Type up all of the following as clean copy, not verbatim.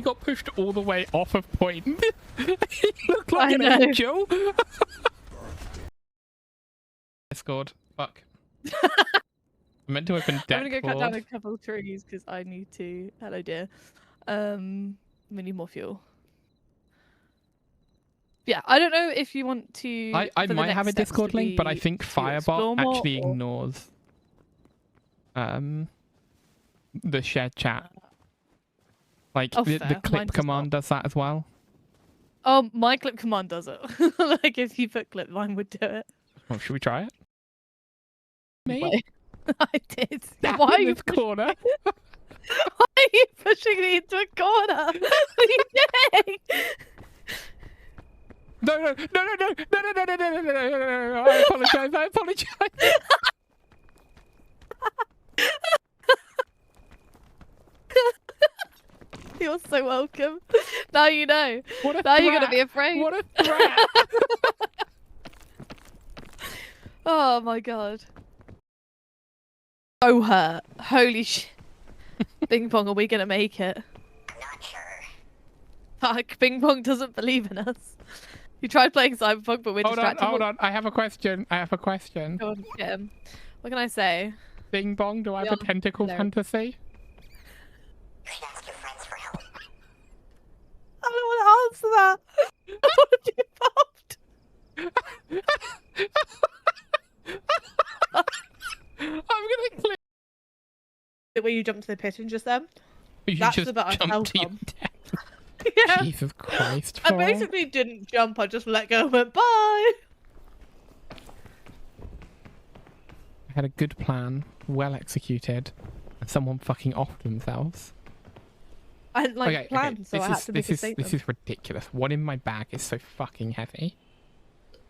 You got pushed all the way off of point. You look like I an know. angel. Discord. Fuck. I meant to open deck I'm gonna go cut down a board. couple of trees because I need to. Hello, dear. We need more fuel. Yeah, I don't know if you want to. I for the might next have a steps Discord to link, but I be think to Firebot explore more, actually or- ignores the shared chat. Like Oh, the fair. Mine clip does command not. does that as well. Oh, my clip command does it. Like if you put clip, mine would do it. Oh, should we try it? Me? Wait. I did. Down Why are in you this corner? Why are you pushing me into a corner? What are you doing? No, no, no, no, no, no, no, no, no, no, no, no, no, no, I apologize. I apologize. You're so welcome. Now you know. What a Now threat. you're gonna be afraid. What a threat. Oh my god. So hurt. Holy shit. Bing Bong, are we gonna make it? I'm not sure. Fuck, Bing Bong doesn't believe in us. You tried playing Cyberpunk, but we're Hold on, distracted. hold on. I have a question. I have a question. Go on, get him. What can I say? Bing bong, do I have a Yeah, tentacle no. fantasy? You should ask your friends for help. I don't want to answer that. I want to be involved. I'm gonna click. Where you jumped to the pit and just then? You That's just the bit I fell jumped to your from. death. Yeah. Jesus Christ. I Flora. basically didn't jump, I just let go and went bye. I had a good plan, well executed, and someone fucking offed themselves. I hadn't like planned, so I had to make a this statement. is ridiculous. What in my bag is so fucking heavy?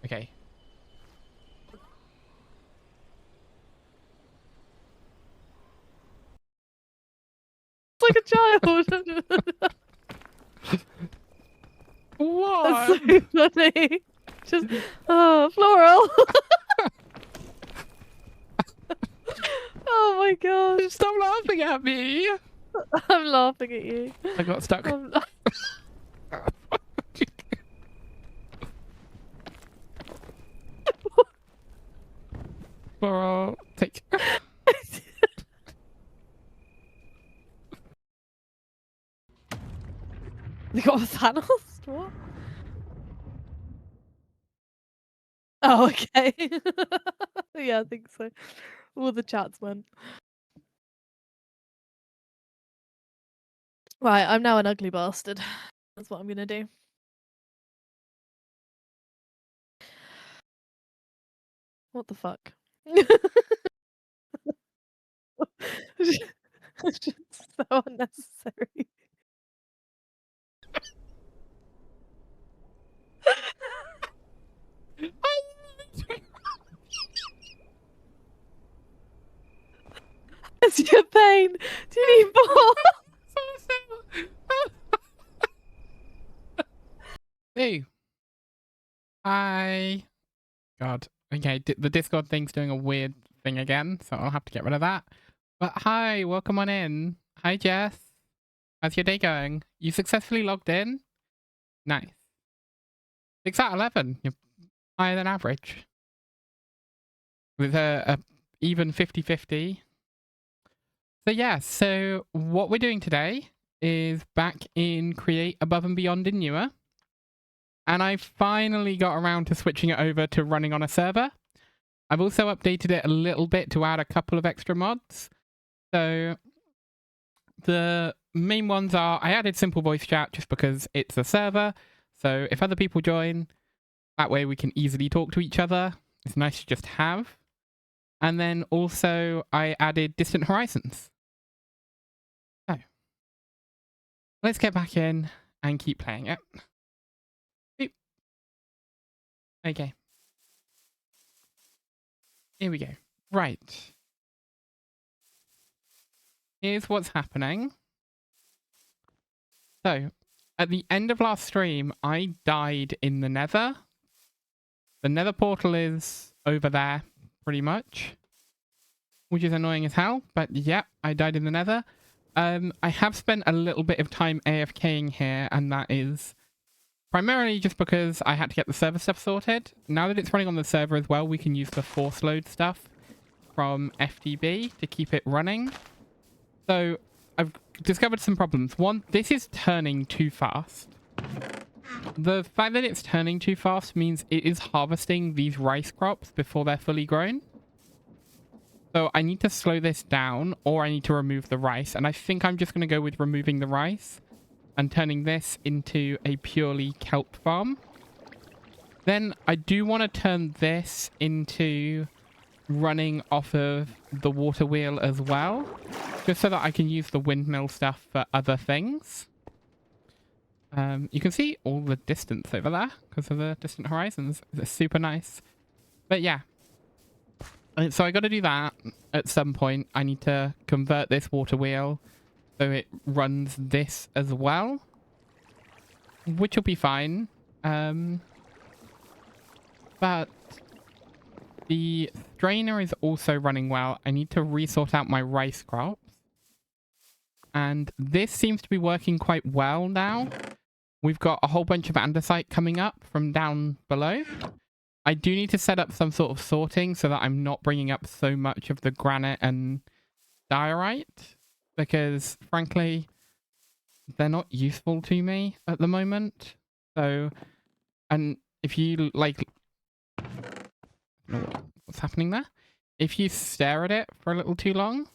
Okay. It's like a child. What? That's so funny. Just floral. Oh my gosh. Stop laughing at me! I'm laughing at you. I got stuck. Flora, take. You got Thanos? What? Oh, okay. Yeah, I think so. All the chats went. Right, I'm now an ugly bastard. That's what I'm gonna do. What the fuck? It's just so unnecessary. It's your pain. Do you need more? Hey. Hi. God. Okay, the Discord thing's doing a weird thing again, so I'll have to get rid of that. But hi, welcome on in. Hi, Jess. How's your day going? You successfully logged in? Nice. 6 out of 11. You're higher than average. With a even 50-50. So yeah, so what we're doing today is back in Create Above and Beyond in Newer. And I finally got around to switching it over to running on a server. I've also updated it a little bit to add a couple of extra mods. So the main ones are, I added simple voice chat just because it's a server. So if other people join, that way we can easily talk to each other. It's nice to just have. And then also I added Distant Horizons. So let's get back in and keep playing it. Boop. Okay. Here we go. Right. Here's what's happening. So, at the end of last stream, I died in the Nether. The Nether portal is over there, pretty much. Which is annoying as hell, but yeah, I died in the Nether. I have spent a little bit of time AFKing here, and that is primarily just because I had to get the server stuff sorted. Now that it's running on the server as well, we can use the force load stuff from FTB to keep it running. So I've discovered some problems. One, this is turning too fast. The fact that it's turning too fast means it is harvesting these rice crops before they're fully grown. So I need to slow this down, or I need to remove the rice. And I think I'm just going to go with removing the rice and turning this into a purely kelp farm. Then I do want to turn this into running off of the water wheel as well, just so that I can use the windmill stuff for other things. You can see all the distance over there because of the distant horizons. It's super nice. But yeah. So I got to do that at some point. I need to convert this water wheel so it runs this as well, which will be fine. But the strainer is also running well. I need to resort out my rice crops. And this seems to be working quite well now. We've got a whole bunch of andesite coming up from down below. I do need to set up some sort of sorting so that I'm not bringing up so much of the granite and diorite, because frankly, they're not useful to me at the moment. So, and if you like, I don't know what's happening there? If you stare at it for a little too long,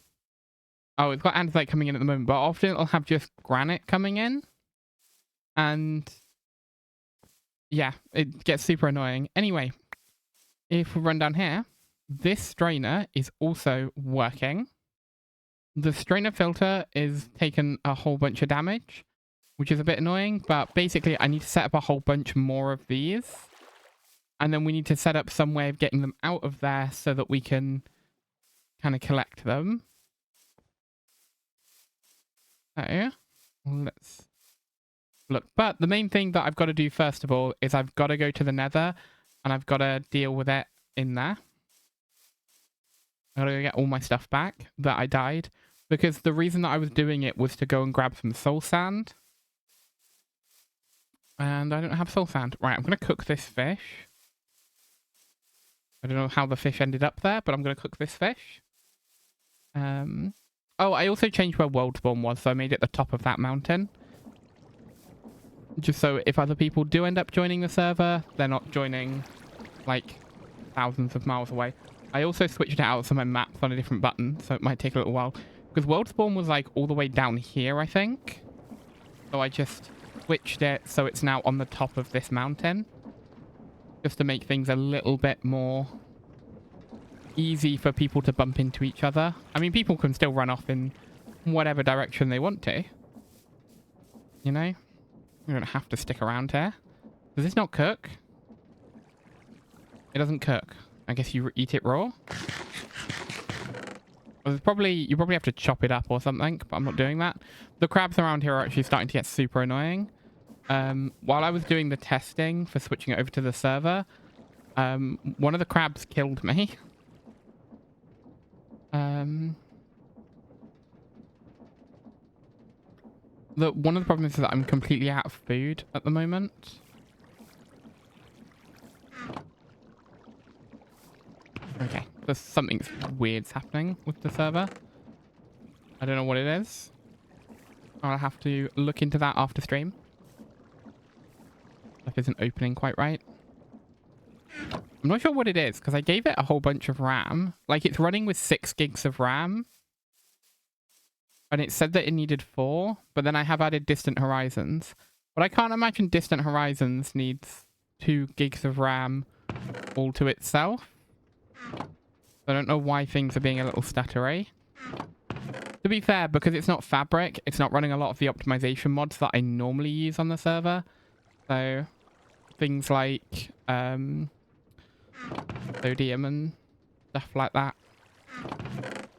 oh, it's got andesite coming in at the moment, but often it'll have just granite coming in. And yeah, it gets super annoying. Anyway, if we run down here, this strainer is also working. The strainer filter is taking a whole bunch of damage, which is a bit annoying, but basically I need to set up a whole bunch more of these. And then we need to set up some way of getting them out of there so that we can kind of collect them. So, let's look. But the main thing that I've got to do first of all is I've got to go to the nether and I've got to deal with it in there. I've got to go get all my stuff back that I died, because the reason that I was doing it was to go and grab some soul sand. And I don't have soul sand. Right, I'm going to cook this fish. I don't know how the fish ended up there, but I'm going to cook this fish. Oh, I also changed where world spawn was, so I made it the top of that mountain. Just so if other people do end up joining the server, they're not joining, like, thousands of miles away. I also switched it out so my map's on a different button, so it might take a little while. Because world spawn was, like, all the way down here, I think. So I just switched it so it's now on the top of this mountain. Just to make things a little bit more easy for people to bump into each other. I mean, people can still run off in whatever direction they want to. You know? You don't have to stick around here. Does this not cook? It doesn't cook. I guess you eat it raw. Well, you probably have to chop it up or something, but I'm not doing that. The crabs around here are actually starting to get super annoying. While I was doing the testing for switching it over to the server, one of the crabs killed me. One of the problems is that I'm completely out of food at the moment. Okay, there's something weird's happening with the server. I don't know what it is. I'll have to look into that after stream. Stuff isn't opening quite right. I'm not sure what it is, because I gave it a whole bunch of RAM. Like, it's running with 6 gigs of RAM. And it said that it needed 4, but then I have added Distant Horizons. But I can't imagine Distant Horizons needs 2 gigs of RAM all to itself. I don't know why things are being a little stuttery. To be fair, because it's not Fabric, it's not running a lot of the optimization mods that I normally use on the server. So, things like sodium and stuff like that.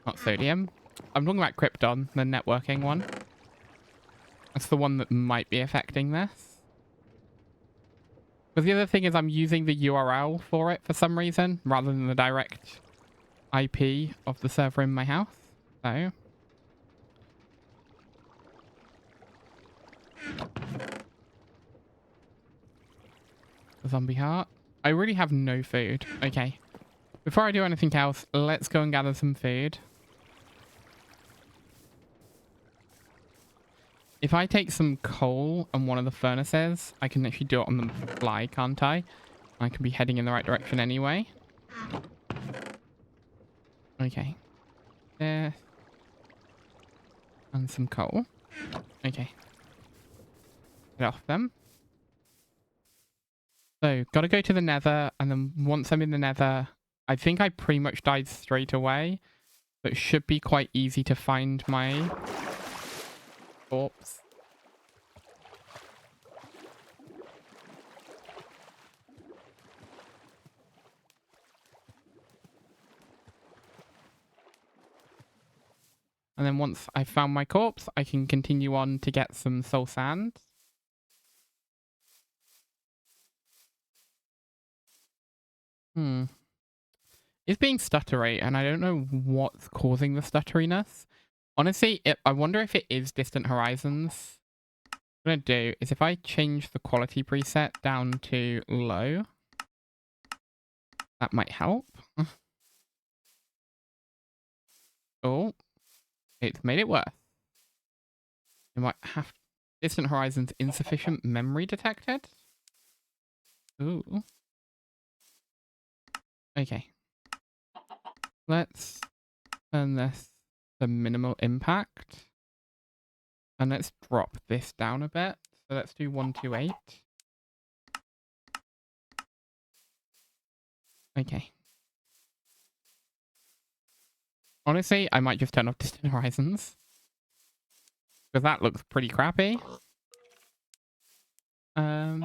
Not sodium. I'm talking about Krypton, the networking one. That's the one that might be affecting this. But the other thing is I'm using the URL for it for some reason, rather than the direct IP of the server in my house. So, the zombie heart. I really have no food. Okay. Before I do anything else, let's go and gather some food. If I take some coal and one of the furnaces, I can actually do it on the fly, can't I? I can be heading in the right direction anyway. Okay. There. And some coal. Okay. Get off them. So, gotta go to the nether, and then once I'm in the nether, I think I pretty much died straight away. But it should be quite easy to find my corpse. And then once I found my corpse, I can continue on to get some soul sand. It's being stuttery, and I don't know what's causing the stutteriness. Honestly, I wonder if it is Distant Horizons. What I'm going to do is if I change the quality preset down to low, that might help. Oh, it's made it worse. You might have Distant Horizons insufficient memory detected. Ooh. Okay. Let's turn this to minimal impact. And let's drop this down a bit. So let's do 128. Okay. Honestly, I might just turn off Distant Horizons. Because that looks pretty crappy. So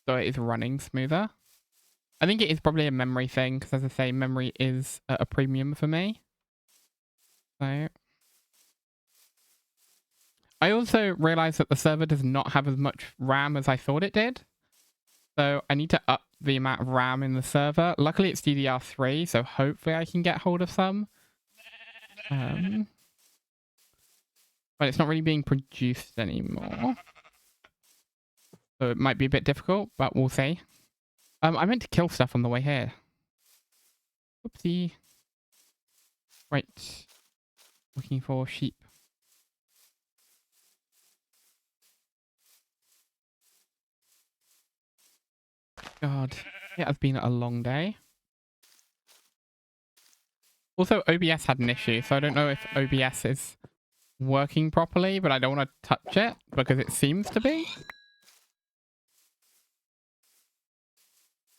it is running smoother. I think it is probably a memory thing, because as I say, memory is at a premium for me. So I also realized that the server does not have as much RAM as I thought it did. So I need to up the amount of RAM in the server. Luckily it's DDR3, so hopefully I can get hold of some. But it's not really being produced anymore. So it might be a bit difficult, but we'll see. I meant to kill stuff on the way here. Oopsie. Right. Looking for sheep. God. It has been a long day. Also, OBS had an issue, so I don't know if OBS is working properly, but I don't want to touch it because it seems to be.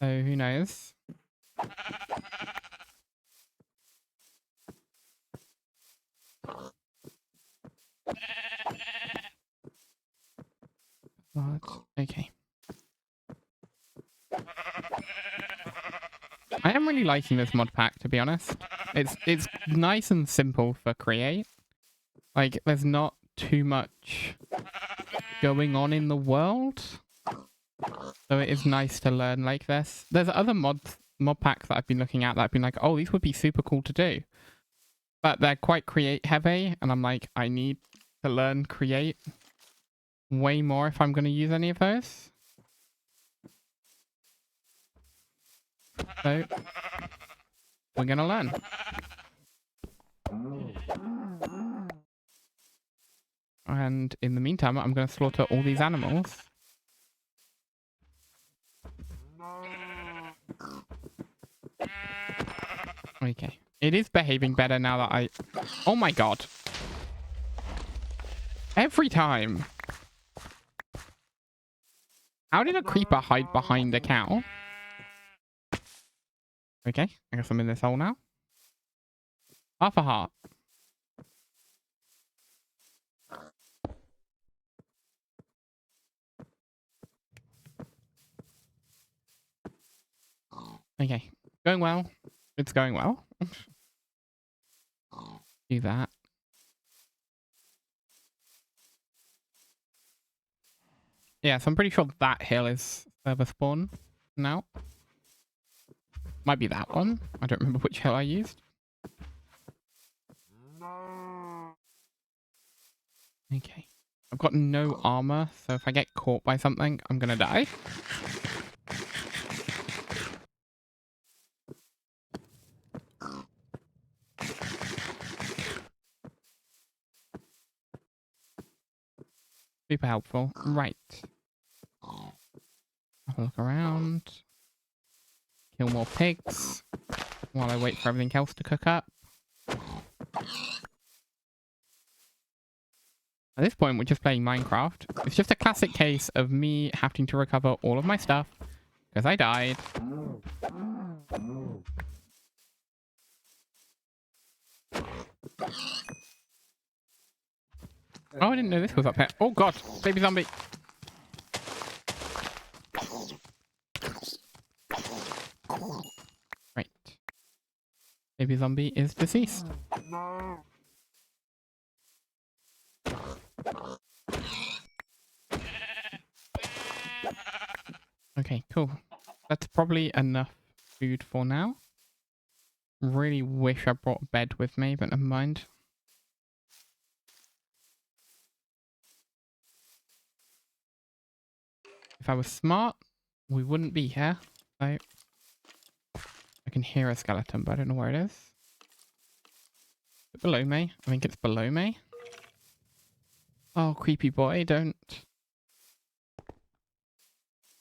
So who knows? What? Okay. I am really liking this mod pack, to be honest. It's nice and simple for create. Like, there's not too much going on in the world. So it is nice to learn like this. There's other mod packs that I've been looking at that I've been like, oh, these would be super cool to do. But they're quite create heavy, and I'm like, I need to learn create way more if I'm going to use any of those. So we're going to learn. And in the meantime, I'm going to slaughter all these animals. Okay. It is behaving better now that I... Oh my god. Every time. How did a creeper hide behind a cow? Okay. I guess I'm in this hole now. Half a heart. Okay. Going well. It's going well. Do that. Yeah, so I'm pretty sure that hill is server spawn now. Might be that one. I don't remember which hill I used. Okay. I've got no armor, so if I get caught by something, I'm gonna die. super helpful. Right. Have a look around. Kill more pigs while I wait for everything else to cook up. At this point, we're just playing Minecraft. It's just a classic case of me having to recover all of my stuff because I died. Oh, I didn't know this was up here. Oh god, baby zombie. Right. Baby zombie is deceased. Okay, cool. That's probably enough food for now. Really wish I brought a bed with me, but never mind. If I was smart, we wouldn't be here. So I can hear a skeleton, but I don't know where it is. Is it below me? I think it's below me. Oh, creepy boy, don't.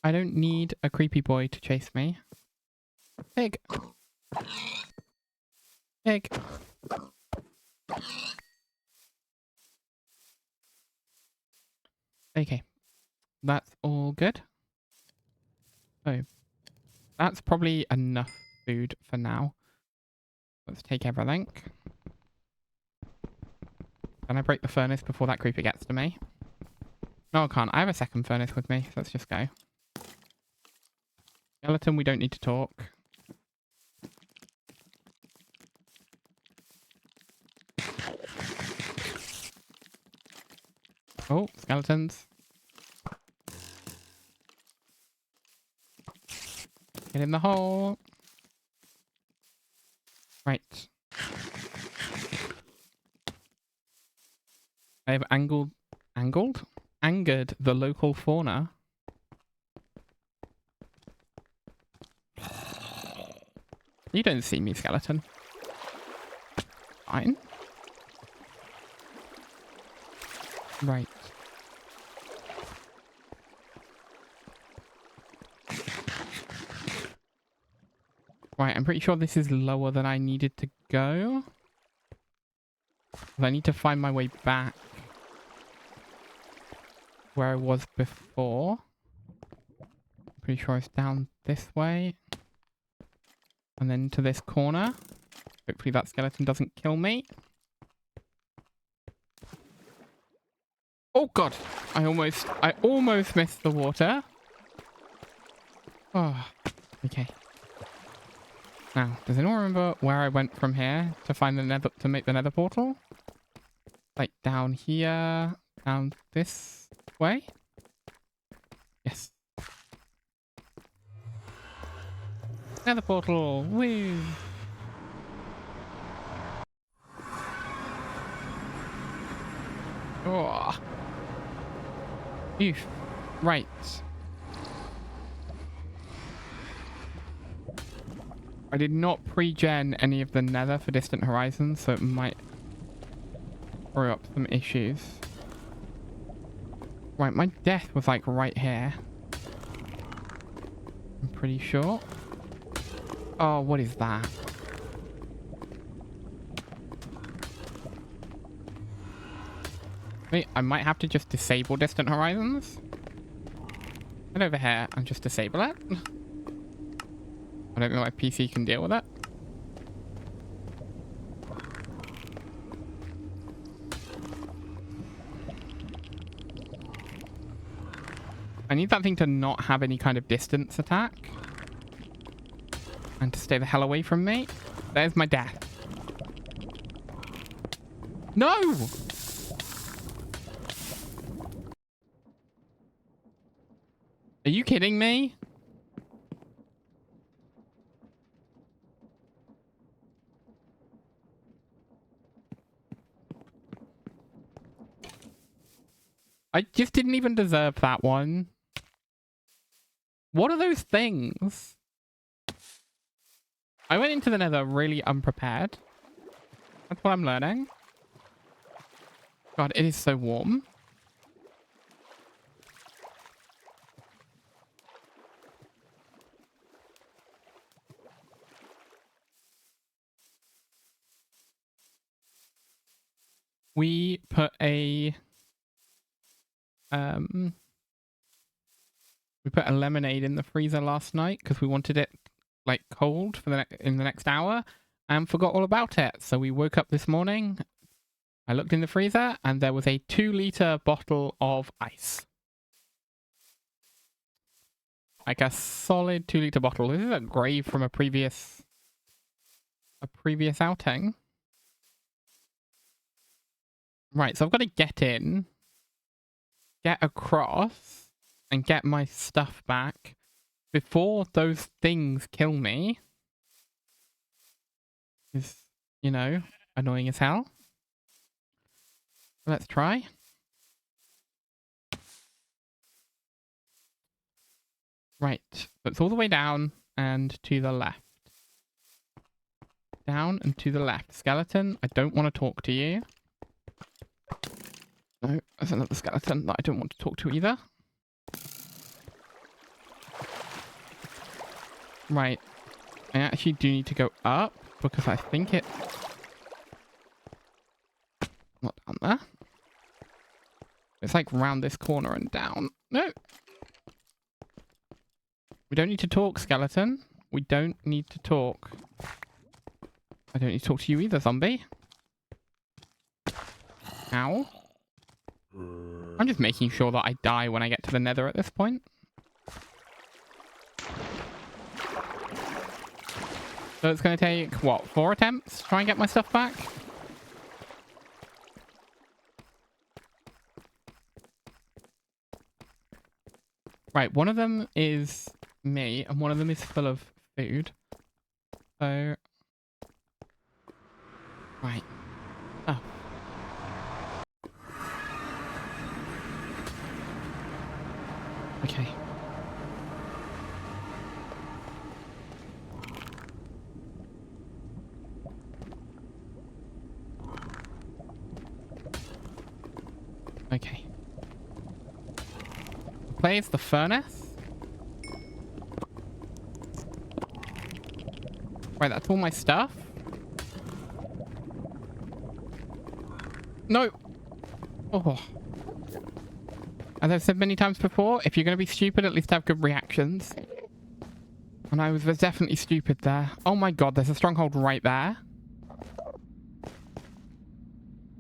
I don't need a creepy boy to chase me. Pig. Pig. Okay. That's all good. So, that's probably enough food for now. Let's take everything. Can I break the furnace before that creeper gets to me? No, I can't. I have a second furnace with me, so let's just go. Skeleton, we don't need to talk. Oh, skeletons. Get in the hole. Right. I have angered the local fauna. You don't see me, skeleton. Fine. Right. Right, I'm pretty sure this is lower than I needed to go. I need to find my way back where I was before. I'm pretty sure it's down this way. And then to this corner. Hopefully that skeleton doesn't kill me. Oh god! I almost missed the water. Oh, okay. Now, does anyone remember where I went from here to find the nether, to make the nether portal? Like down here, down this way? Yes. Nether portal, woo! Oh. Phew. Right. I did not pre-gen any of the nether for Distant Horizons, so it might throw up some issues. Right, my death was like right here. I'm pretty sure. Oh, what is that? Wait, I might have to just disable Distant Horizons. Head over here and just disable it. I don't know if my PC can deal with it. I need that thing to not have any kind of distance attack. And to stay the hell away from me. There's my death. No! Are you kidding me? I just didn't even deserve that one. What are those things? I went into the nether really unprepared. That's what I'm learning. God, it is so warm. We put a lemonade in the freezer last night because we wanted it like cold for in the next hour and forgot all about it. So we woke up this morning, I looked in the freezer and there was a 2-liter bottle of ice. Like a solid 2-liter bottle. This is a grave from a previous outing. Right, so I've got to get in, get across, and get my stuff back before those things kill me. Is, you know, annoying as hell. Let's try. Right, so it's all the way down and to the left. Down and to the left. Skeleton, I don't want to talk to you. No, there's another skeleton that I don't want to talk to either. Right. I actually do need to go up because I think it... Not down there. It's like round this corner and down. No! We don't need to talk, skeleton. We don't need to talk. I don't need to talk to you either, zombie. Ow. I'm just making sure that I die when I get to the nether at this point. So it's going to take, what, 4 attempts to try and get my stuff back? Right, one of them is me, and one of them is full of food. So... Right. Oh. Okay. Okay. Plays the furnace. Right, that's all my stuff. No. Oh. As I've said many times before, if you're going to be stupid, at least have good reactions. And I was definitely stupid there. Oh my god, there's a stronghold right there.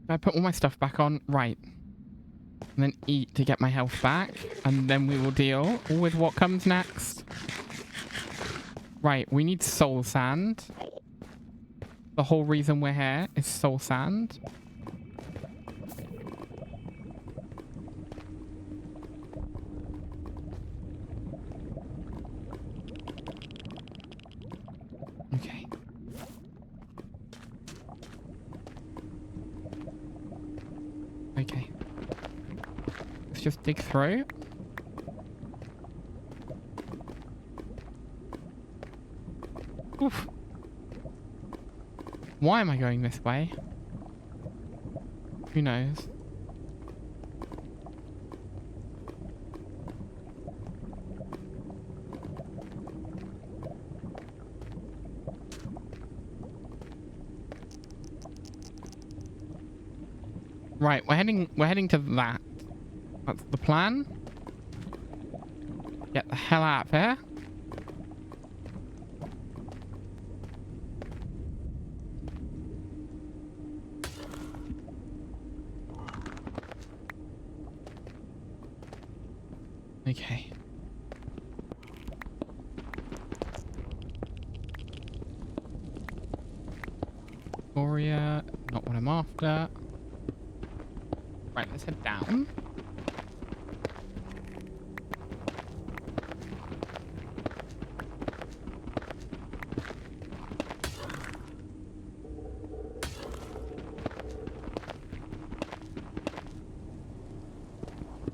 I put all my stuff back on. Right. And then eat to get my health back. And then we will deal with what comes next. Right, we need soul sand. The whole reason we're here is soul sand. Okay. Okay. Let's just dig through. Oof. Why am I going this way? Who knows? Right, we're heading to that. That's the plan. Get the hell out of here. Okay. Gloria, not what I'm after. Right, let's head down.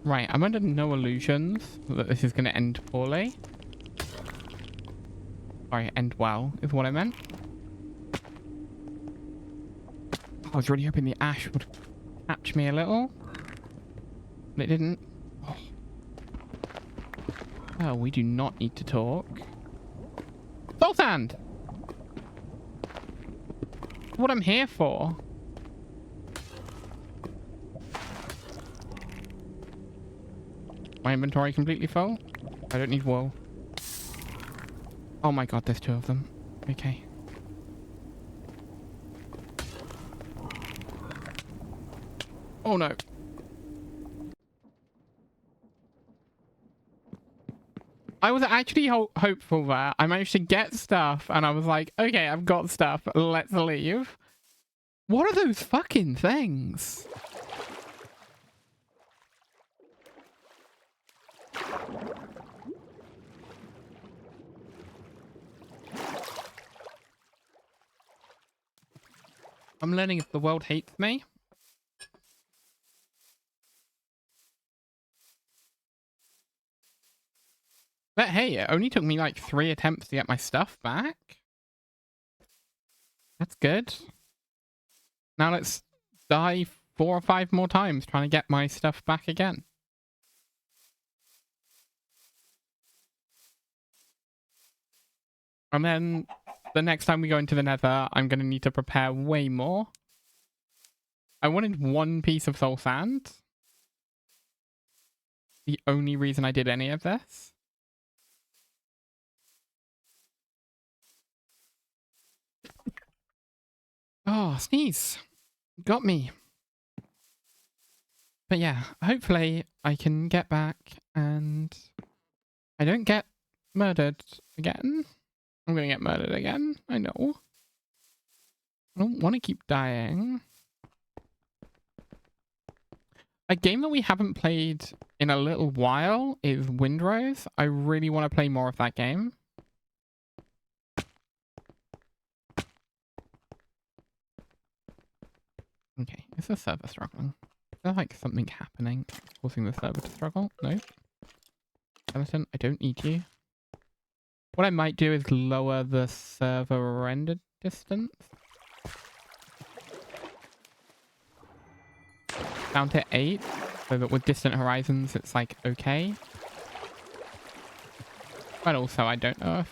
Right, I'm under no illusions that this is going to end poorly. Sorry, end well is what I meant. I was really hoping the ash would catch me a little. But it didn't. Oh. Well, we do not need to talk. Soul sand! What I'm here for. My inventory completely full. I don't need wool. Oh my god, there's 2 of them. Okay. Oh no. I was actually hopeful there. I managed to get stuff and I was like, okay, I've got stuff. Let's leave. What are those fucking things? I'm learning if the world hates me. But hey, it only took me like 3 attempts to get my stuff back. That's good. Now let's die 4 or 5 more times trying to get my stuff back again. And then the next time we go into the Nether, I'm going to need to prepare way more. I wanted 1 piece of soul sand. The only reason I did any of this. Oh, sneeze. Got me. But yeah, hopefully I can get back and I don't get murdered again. I'm gonna get murdered again. I know. I don't want to keep dying. A game that we haven't played in a little while is Windrose. I really want to play more of that game. Okay, is the server struggling? Is there like something happening causing the server to struggle? No. Skeleton, I don't need you. What I might do is lower the server render distance. Down to 8, so that with distant horizons it's like okay. But also I don't know if...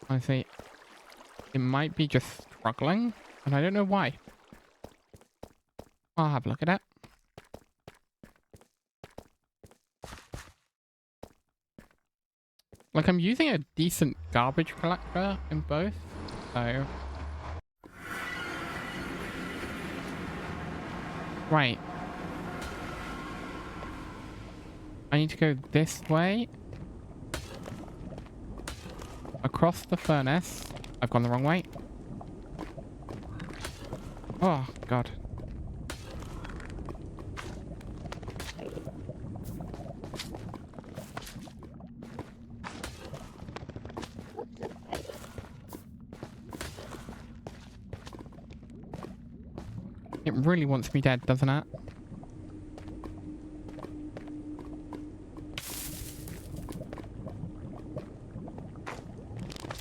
Honestly, it might be just struggling, and I don't know why. I'll have a look at it. Like, I'm using a decent garbage collector in both, so... Right. I need to go this way. Across the furnace. I've gone the wrong way. Oh, God. It really wants me dead, doesn't it?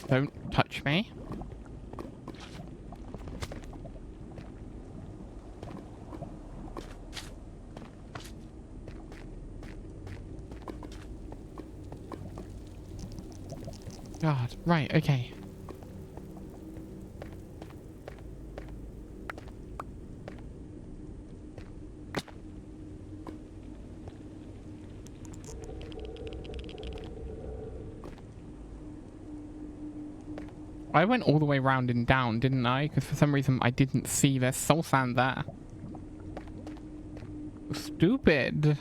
Don't touch me. God, right, okay. I went all the way round and down, didn't I? Because for some reason I didn't see there's soul sand there. Stupid.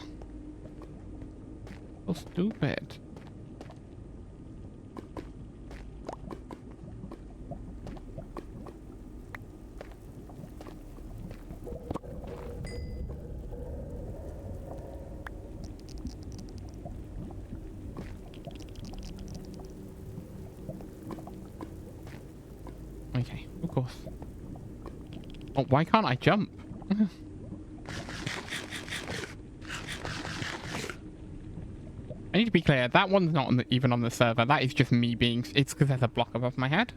So stupid. Okay, of course. Oh, why can't I jump? I need to be clear, that one's not on even on the server. That is just me being... It's because there's a block above my head.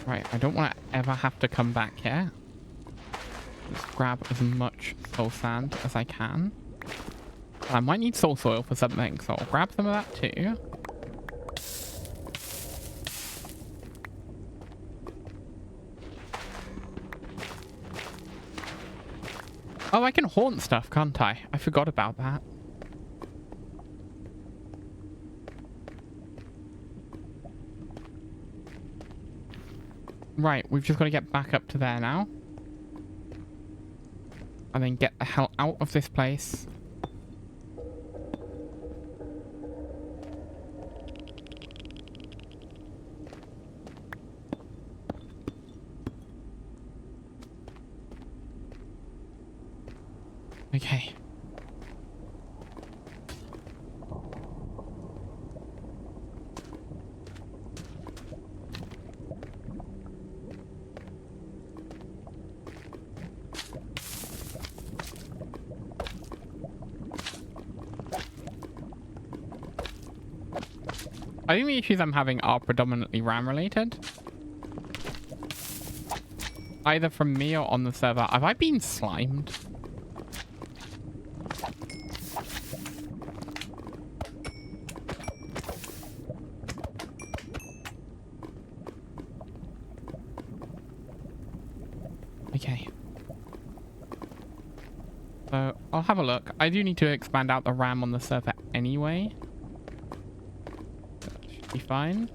Right, I don't want to ever have to come back here. Just grab as much soul sand as I can. I might need soul soil for something, so I'll grab some of that too. Oh, I can haunt stuff, can't I? I forgot about that. Right, we've just got to get back up to there now. And then get the hell out of this place. Okay. I think the issues I'm having are predominantly RAM related. Either from me or on the server. Have I been slimed? Okay. So, I'll have a look. I do need to expand out the RAM on the server anyway. That should be fine.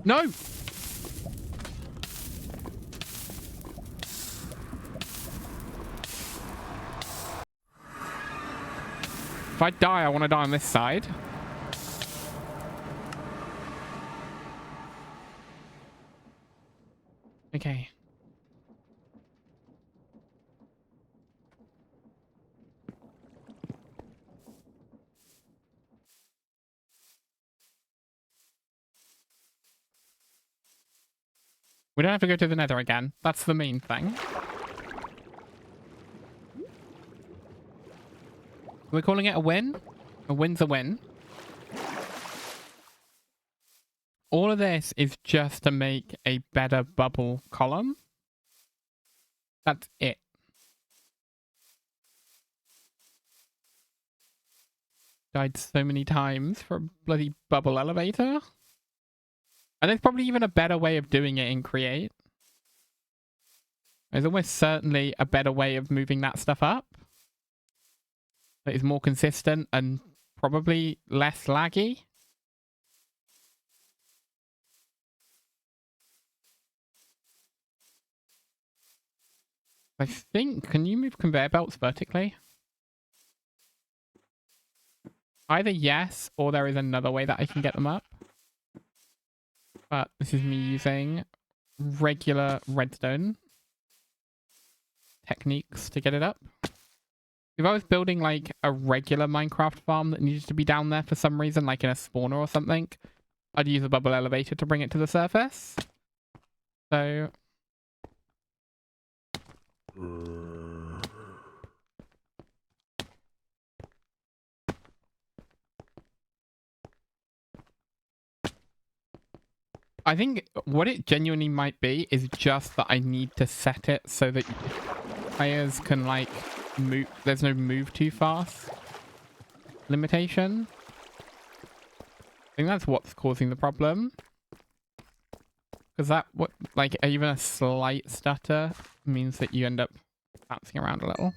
No! If I die, I want to die on this side. Okay. We don't have to go to the nether again. That's the main thing. We're calling it a win. A win's a win. All of this is just to make a better bubble column. That's it. Died so many times for a bloody bubble elevator. And there's probably even a better way of doing it in Create. There's almost certainly a better way of moving that stuff up. That is more consistent and probably less laggy. I think, can you move conveyor belts vertically? Either yes, or there is another way that I can get them up. But this is me using regular redstone techniques to get it up. If I was building like a regular Minecraft farm that needed to be down there for some reason, like in a spawner or something, I'd use a bubble elevator to bring it to the surface. So... I think what it genuinely might be is just that I need to set it so that players can like move. There's no move too fast limitation. I think that's what's causing the problem. Because that, what, like even a slight stutter means that you end up bouncing around a little.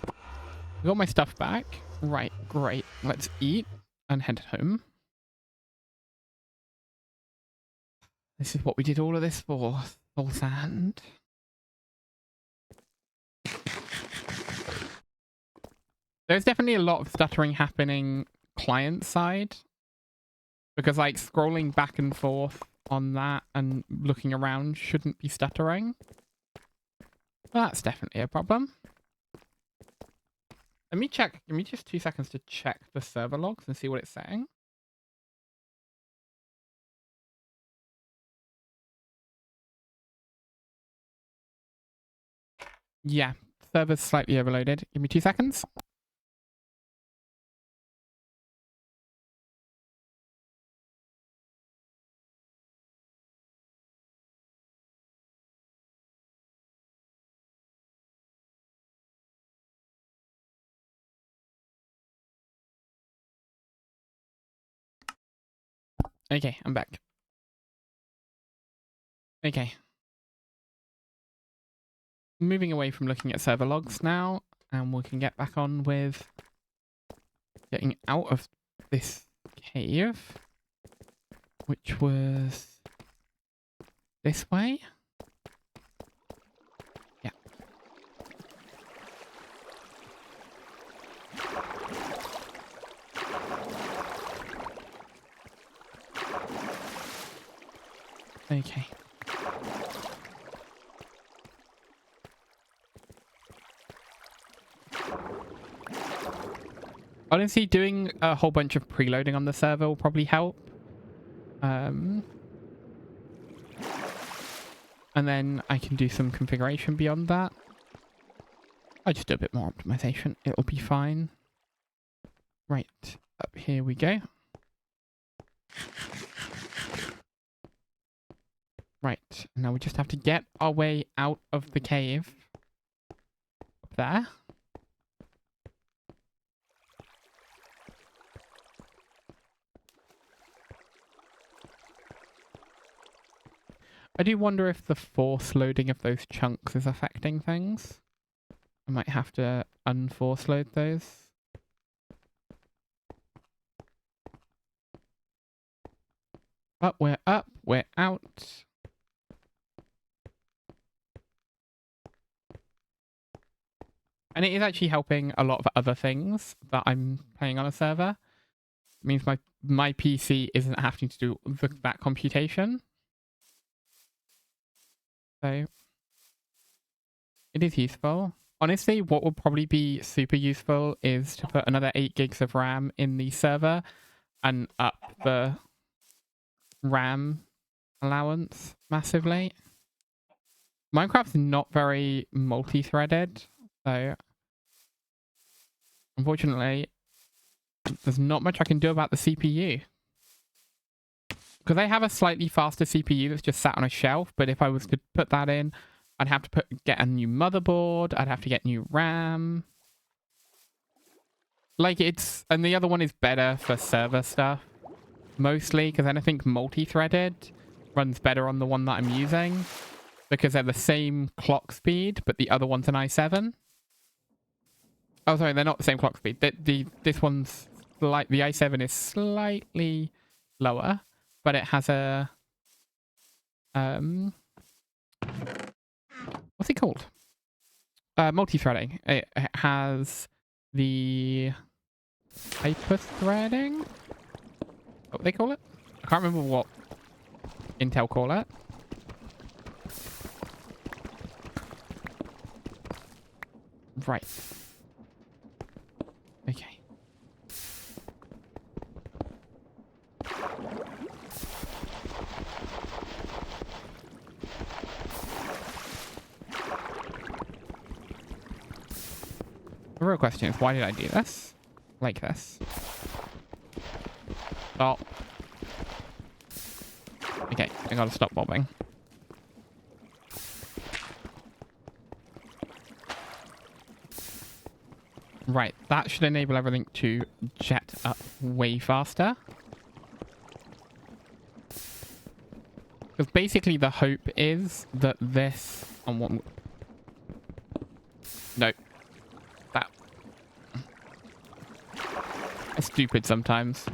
I got my stuff back. Right, great. Let's eat and head home. This is what we did all of this for. Soul sand. There's definitely a lot of stuttering happening client side. Because like scrolling back and forth on that and looking around shouldn't be stuttering. That's definitely a problem. Let me check. Give me just 2 seconds to check the server logs and see what it's saying. Yeah, server's slightly overloaded. Give me 2 seconds. Okay, I'm back. Okay. Moving away from looking at server logs now, and we can get back on with getting out of this cave, which was this way. Yeah. Okay. Honestly, doing a whole bunch of preloading on the server will probably help. And then I can do some configuration beyond that. I'll just do a bit more optimization. It'll be fine. Right, up here we go. Right, now we just have to get our way out of the cave. Up there. I do wonder if the force loading of those chunks is affecting things. I might have to unforce load those. But we're up, we're out. And it is actually helping a lot of other things that I'm playing on a server. It means my PC isn't having to do that computation. So it is useful. Honestly, what would probably be super useful is to put another 8 gigs of RAM in the server and up the RAM allowance massively. Minecraft's not very multi-threaded, so unfortunately there's not much I can do about the CPU. Because I have a slightly faster CPU that's just sat on a shelf, but if I was to put that in, I'd have to get a new motherboard, I'd have to get new RAM. Like and the other one is better for server stuff, mostly, because then I think multi-threaded runs better on the one that I'm using, because they're the same clock speed, but the other one's an i7. Oh, sorry, they're not the same clock speed. This one's like the i7 is slightly lower, but it has a what's it called? Multi-threading. It has the hyper-threading. What they call it? I can't remember what Intel call it. Right. Okay. The real question is, why did I do this? Like this. Stop. Okay, I gotta stop bobbing. Right, that should enable everything to jet up way faster. Because basically the hope is that this... on one... No. That... It's stupid sometimes.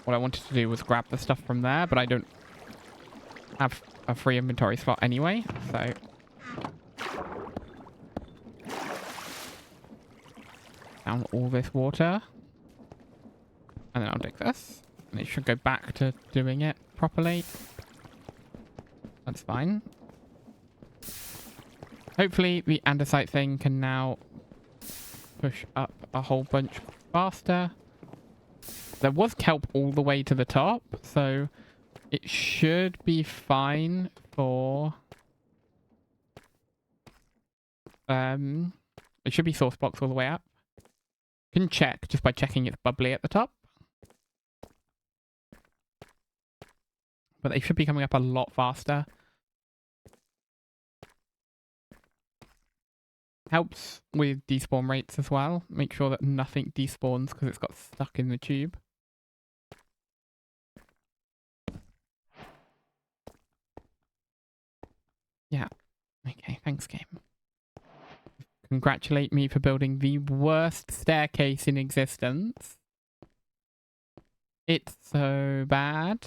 What I wanted to do was grab the stuff from there, but I don't have a free inventory slot anyway, so... Down all this water. And then I'll dig this. And it should go back to doing it properly. That's fine. Hopefully the andesite thing can now push up a whole bunch faster. There was kelp all the way to the top, so it should be fine for... it should be source blocks all the way up. You can check just by checking it's bubbly at the top. But they should be coming up a lot faster. Helps with despawn rates as well. Make sure that nothing despawns because it's got stuck in the tube. Thanks, game. Congratulate me for building the worst staircase in existence. It's so bad.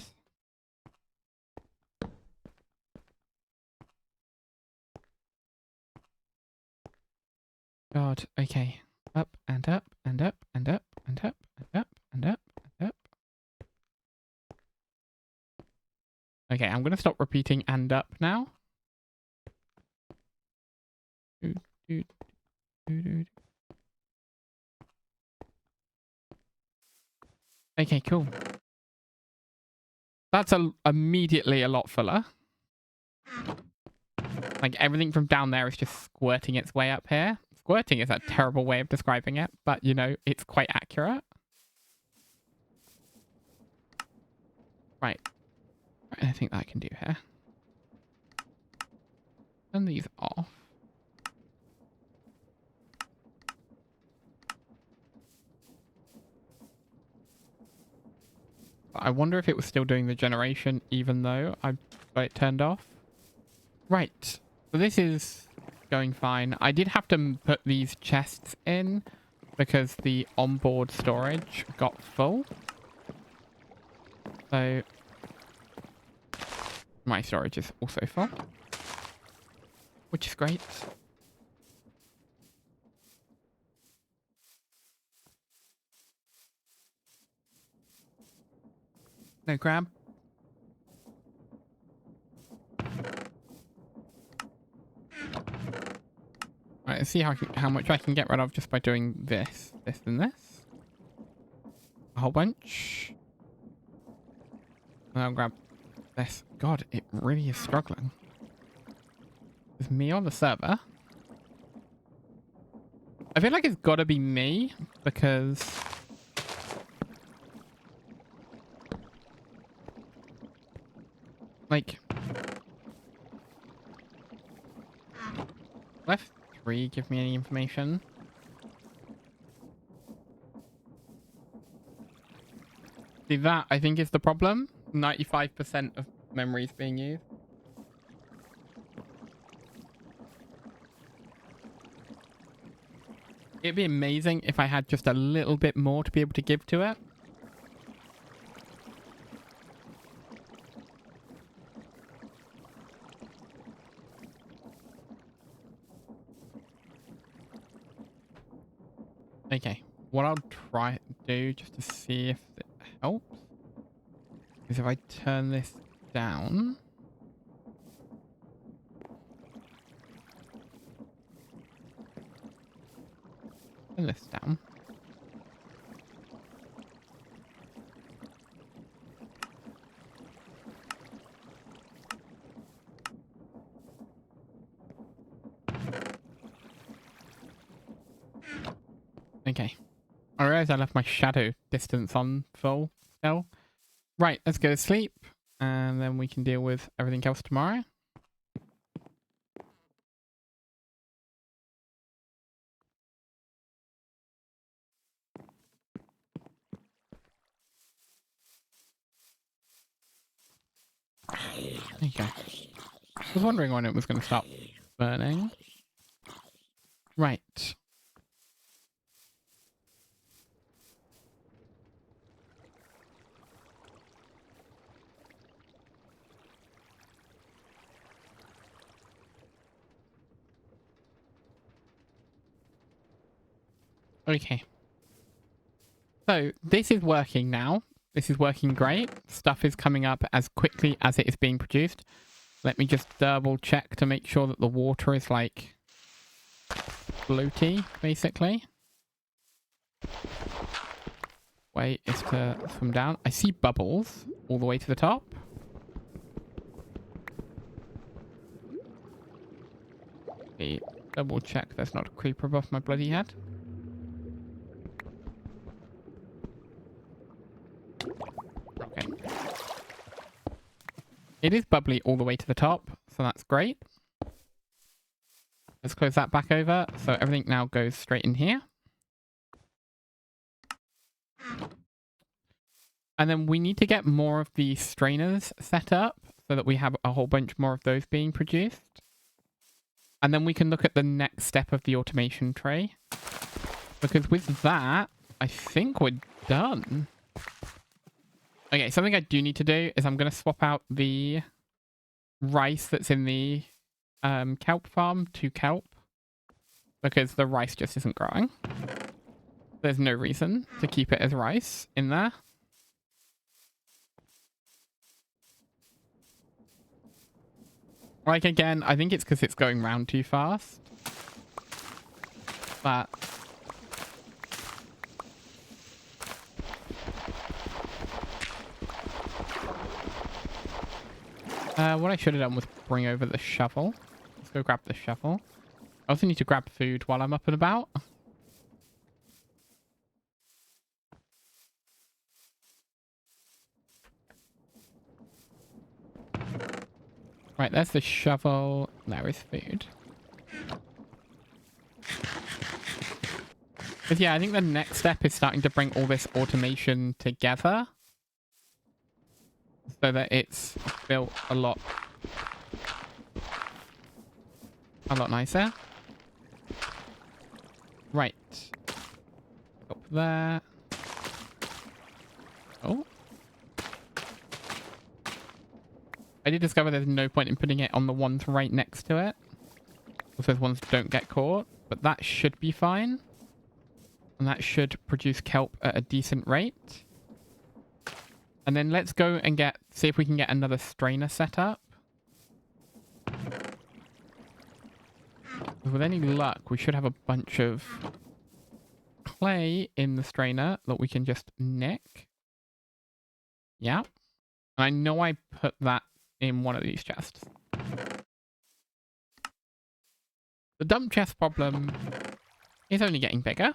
God, okay. Up and up and up and up and up and up and up and up. Okay, I'm gonna stop repeating and up now. Okay, cool. That's immediately a lot fuller. Like, everything from down there is just squirting its way up here. Squirting is a terrible way of describing it, but, you know, it's quite accurate. Right. Anything that I can do here. Turn these off. I wonder if it was still doing the generation even though I got it turned off. Right. So this is going fine. I did have to put these chests in because the onboard storage got full. So my storage is also full, which is great. No grab. Right, let's see how much I can get rid of just by doing this, this, and this. A whole bunch. And I'll grab this. God, it really is struggling. Is me on the server? I feel like it's gotta be me because like left 3 give me any information. See, that I think is the problem. 95% of memories being used. It'd be amazing if I had just a little bit more to be able to give to it. Okay, what I'll try to do just to see if it helps is if I turn this down. Turn this down. Okay. I realize I left my shadow distance on full still. Right, let's go to sleep. And then we can deal with everything else tomorrow. There you go. I was wondering when it was going to stop burning. Right. Okay. So this is working now. This is working great. Stuff is coming up as quickly as it is being produced. Let me just double check to make sure that the water is like floaty, basically. Way is to swim down. I see bubbles all the way to the top. Okay, double check there's not a creeper above my bloody head. Okay. It is bubbly all the way to the top, so that's great. Let's close that back over, so everything now goes straight in here. And then we need to get more of the strainers set up so that we have a whole bunch more of those being produced. And then we can look at the next step of the automation tree. Because with that, I think we're done. Okay, something I do need to do is I'm going to swap out the rice that's in the kelp farm to kelp. Because the rice just isn't growing. There's no reason to keep it as rice in there. Like, again, I think it's because it's going round too fast. But... what I should have done was bring over the shovel. Let's go grab the shovel. I also need to grab food while I'm up and about. Right, there's the shovel. There is food. But yeah, I think the next step is starting to bring all this automation together. So that it's built a lot nicer. Right. Up there. Oh. I did discover there's no point in putting it on the ones right next to it. Because those ones don't get caught. But that should be fine. And that should produce kelp at a decent rate. And then let's go and see if we can get another strainer set up. With any luck, we should have a bunch of clay in the strainer that we can just nick. Yeah. And I know I put that in one of these chests. The dump chest problem is only getting bigger.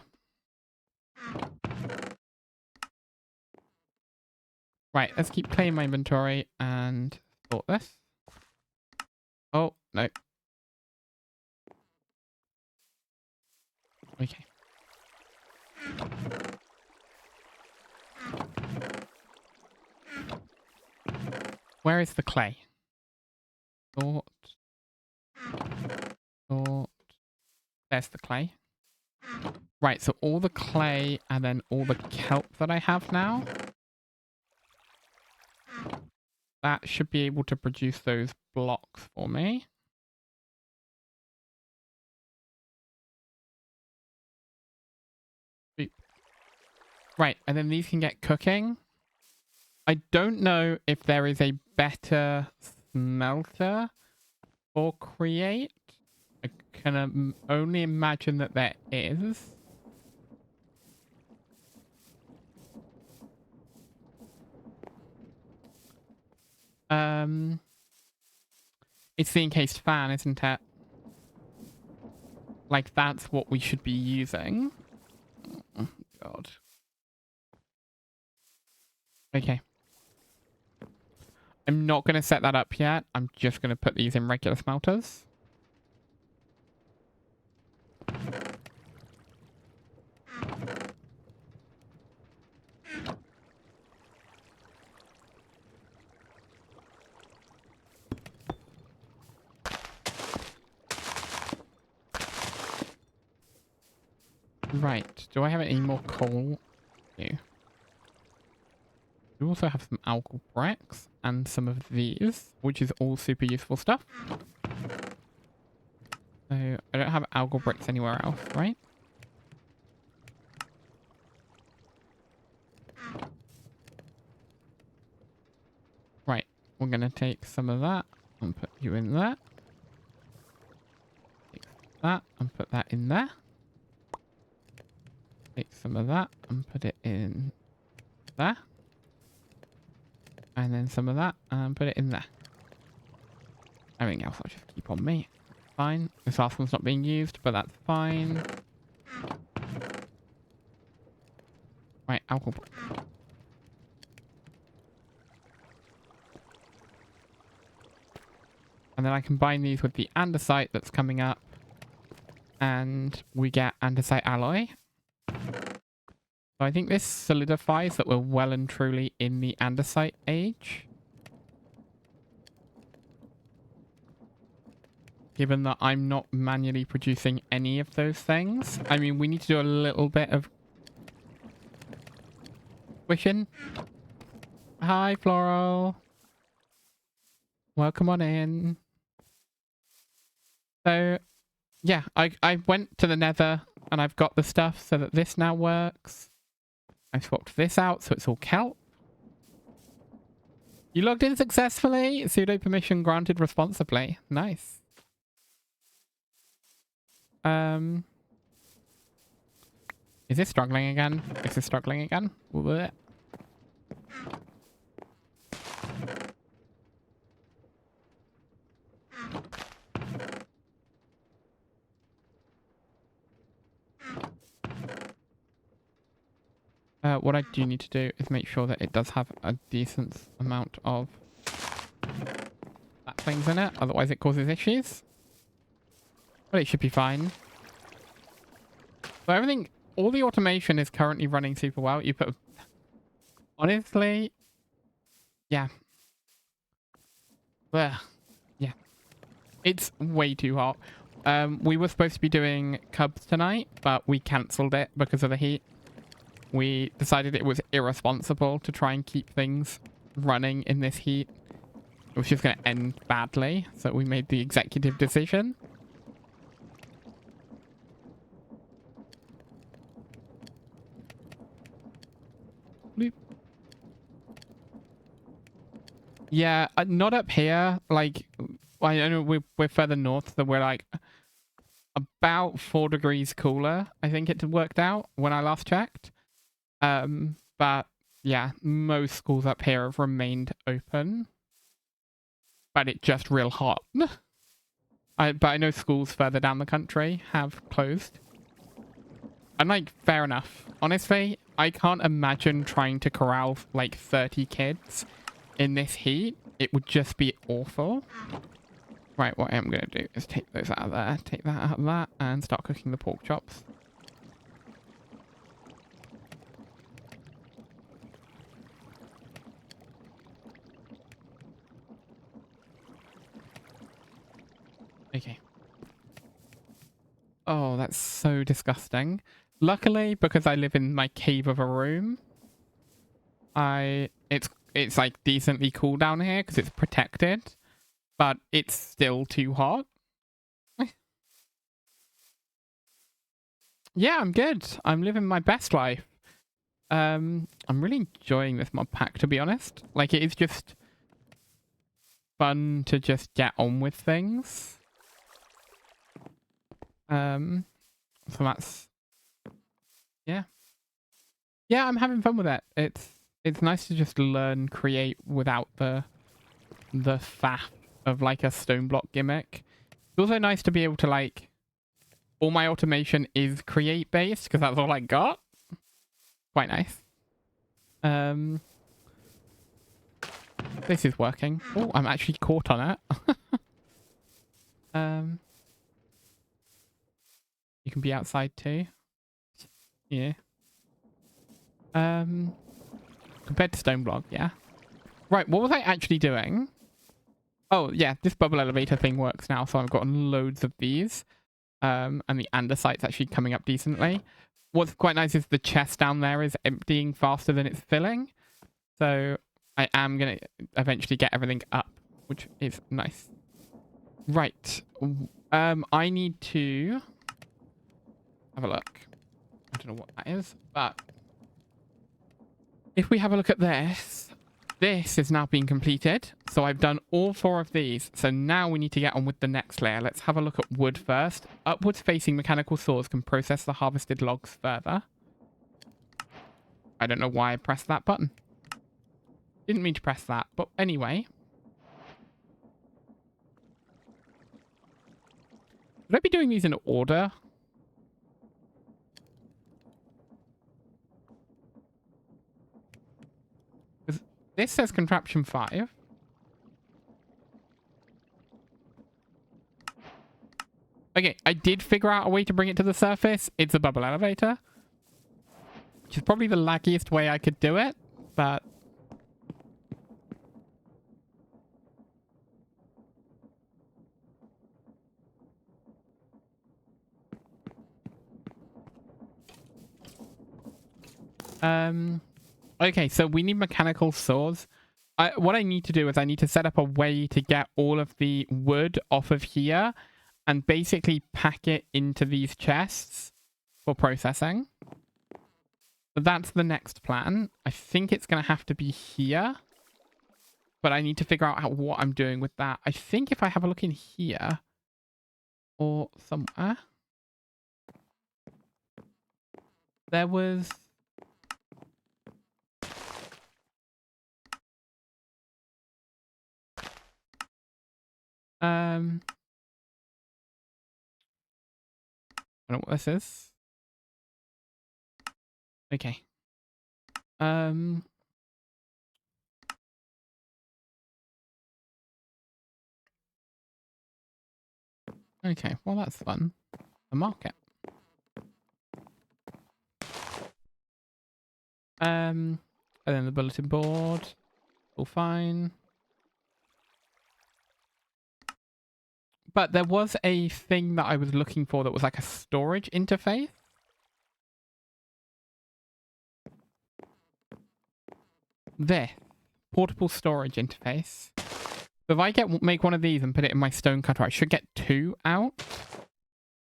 Right, let's keep clay in my inventory and sort this. Oh, no. Okay. Where is the clay? Sort. Sort. There's the clay. Right, so all the clay and then all the kelp that I have now. That should be able to produce those blocks for me. Right, and then these can get cooking. I don't know if there is a better smelter for create. I can only imagine that there is. It's the encased fan, isn't it? Like, that's what we should be using. Oh, God. Okay. I'm not going to set that up yet. I'm just going to put these in regular smelters. Right. Do I have any more coal? No. We also have some algal bricks and some of these, which is all super useful stuff. So I don't have algal bricks anywhere else, right? Right. We're going to take some of that and put you in there. Take that and put that in there. Take some of that and put it in there. And then some of that and put it in there. Everything else I'll just keep on me. Fine. This last one's not being used, but that's fine. Right, alcohol. And then I combine these with the andesite that's coming up. And we get andesite alloy. So I think this solidifies that we're well and truly in the andesite age. given that I'm not manually producing any of those things. I mean, we need to do a little bit of wishing. Hi, Floral. Welcome on in. So, yeah, I went to the Nether and I've got the stuff so that this now works. I swapped this out so it's all kelp. You logged in successfully. Sudo permission granted responsibly. Nice. Is this struggling again? Is this struggling again? Blech. What I do need to do is make sure that it does have a decent amount of saplings in it, otherwise it causes issues. But it should be fine. So everything, all the automation is currently running super well. You put, honestly, yeah. Ugh. Yeah. It's way too hot. We were supposed to be doing cubs tonight, but we cancelled it because of the heat. We decided it was irresponsible to try and keep things running in this heat. It was just going to end badly, so we made the executive decision. Bloop. Yeah, not up here. Like, I know we're further north, so we're like about 4 degrees cooler. I think it worked out when I last checked. But yeah, most schools up here have remained open, but it's just real hot. But I know schools further down the country have closed. And like, fair enough. Honestly, I can't imagine trying to corral like 30 kids in this heat. It would just be awful. Right, what I'm going to do is take those out of there, take that out of that, and start cooking the pork chops. Okay. Oh, that's so disgusting. Luckily, because I live in my cave of a room, it's like decently cool down here because it's protected, but it's still too hot. Yeah, I'm good. I'm living my best life. I'm really enjoying this mod pack, to be honest. Like, it is just fun to just get on with things. So that's, yeah. Yeah, I'm having fun with it. It's nice to just learn, create without the faff of like a stone block gimmick. It's also nice to be able to like, all my automation is create based because that's all I got. Quite nice. This is working. Oh, I'm actually caught on it. You can be outside too. Yeah. Compared to stone block, yeah. Right, what was I actually doing? Oh, yeah, this bubble elevator thing works now, so I've gotten loads of these. And the andesite's actually coming up decently. What's quite nice is the chest down there is emptying faster than it's filling. So I am going to eventually get everything up, which is nice. Right. I need to have a look. I don't know what that is, but if we have a look at this, this is now being completed. So I've done all 4 of these. So now we need to get on with the next layer. Let's have a look at wood first. Upwards facing mechanical saws can process the harvested logs further. I don't know why I pressed that button. Didn't mean to press that, but anyway. Would I be doing these in order? This says contraption 5. Okay, I did figure out a way to bring it to the surface. It's a bubble elevator. Which is probably the laggiest way I could do it, but Okay, so we need mechanical saws. What I need to do is I need to set up a way to get all of the wood off of here and basically pack it into these chests for processing. So that's the next plan. I think it's going to have to be here, but I need to figure out what I'm doing with that. I think if I have a look in here or somewhere, there was... I don't know what this is. Okay. Okay, well that's fun. The market. And then the bulletin board. All fine. But there was a thing that I was looking for that was like a storage interface. This. Portable storage interface. So if I make one of these and put it in my stone cutter, I should get 2 out.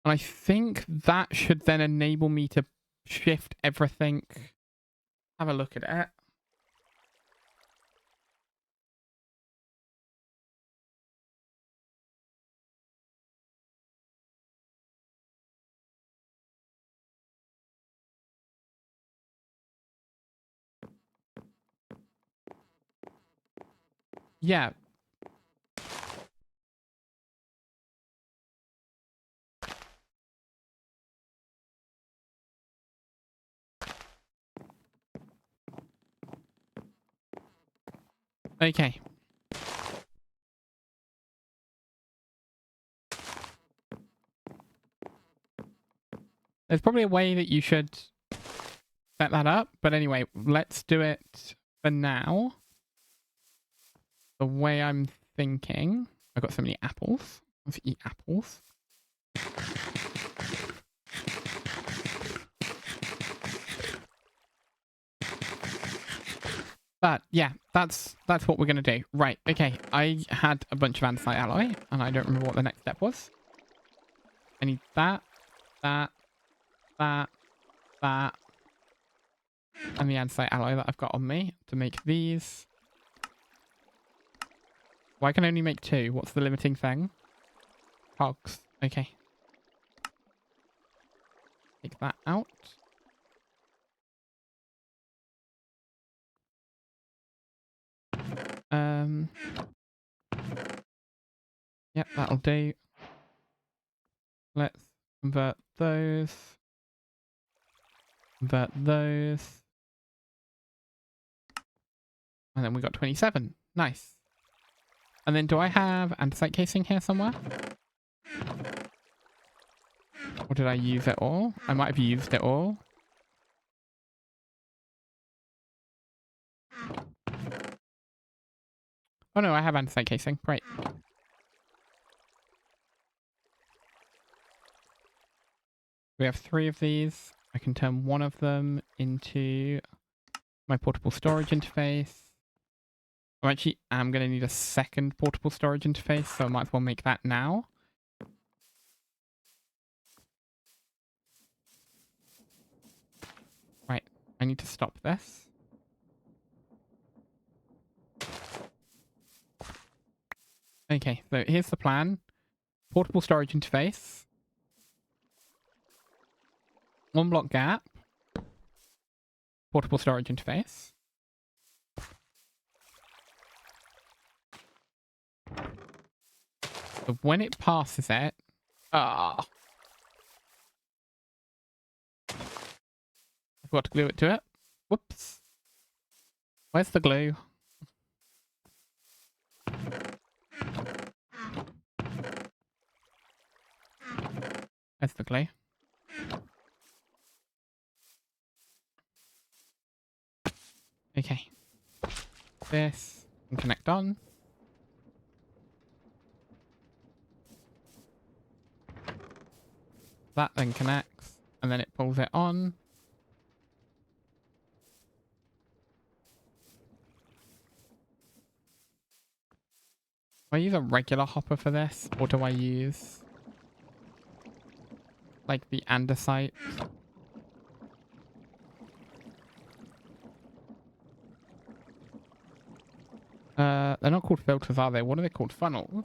And I think that should then enable me to shift everything. Have a look at it. Yeah. Okay. There's probably a way that you should set that up. But anyway, let's do it for now. The way I'm thinking. I've got so many apples. Let's eat apples. But yeah, that's what we're going to do. Right, okay. I had a bunch of andesite alloy, and I don't remember what the next step was. I need that, that, that, that, and the andesite alloy that I've got on me to make these. Why can I only make 2? What's the limiting thing? Cogs. Okay. Take that out. Yep, that'll do. Let's convert those. Convert those. And then we got 27. Nice. And then do I have andesite casing here somewhere? Or did I use it all? I might have used it all. Oh no, I have andesite casing. Great. We have 3 of these. I can turn one of them into my portable storage interface. I'm going to need a second portable storage interface, so I might as well make that now. Right, I need to stop this. Okay, so here's the plan. Portable storage interface. 1 block gap. Portable storage interface. So when it passes it... I forgot to glue it to it. Whoops. Where's the glue? There's the glue. Okay. This can connect on. That then connects, and then it pulls it on. I use a regular hopper for this, or do I use like the andesite? They're not called filters, are they? What are they called? Funnels?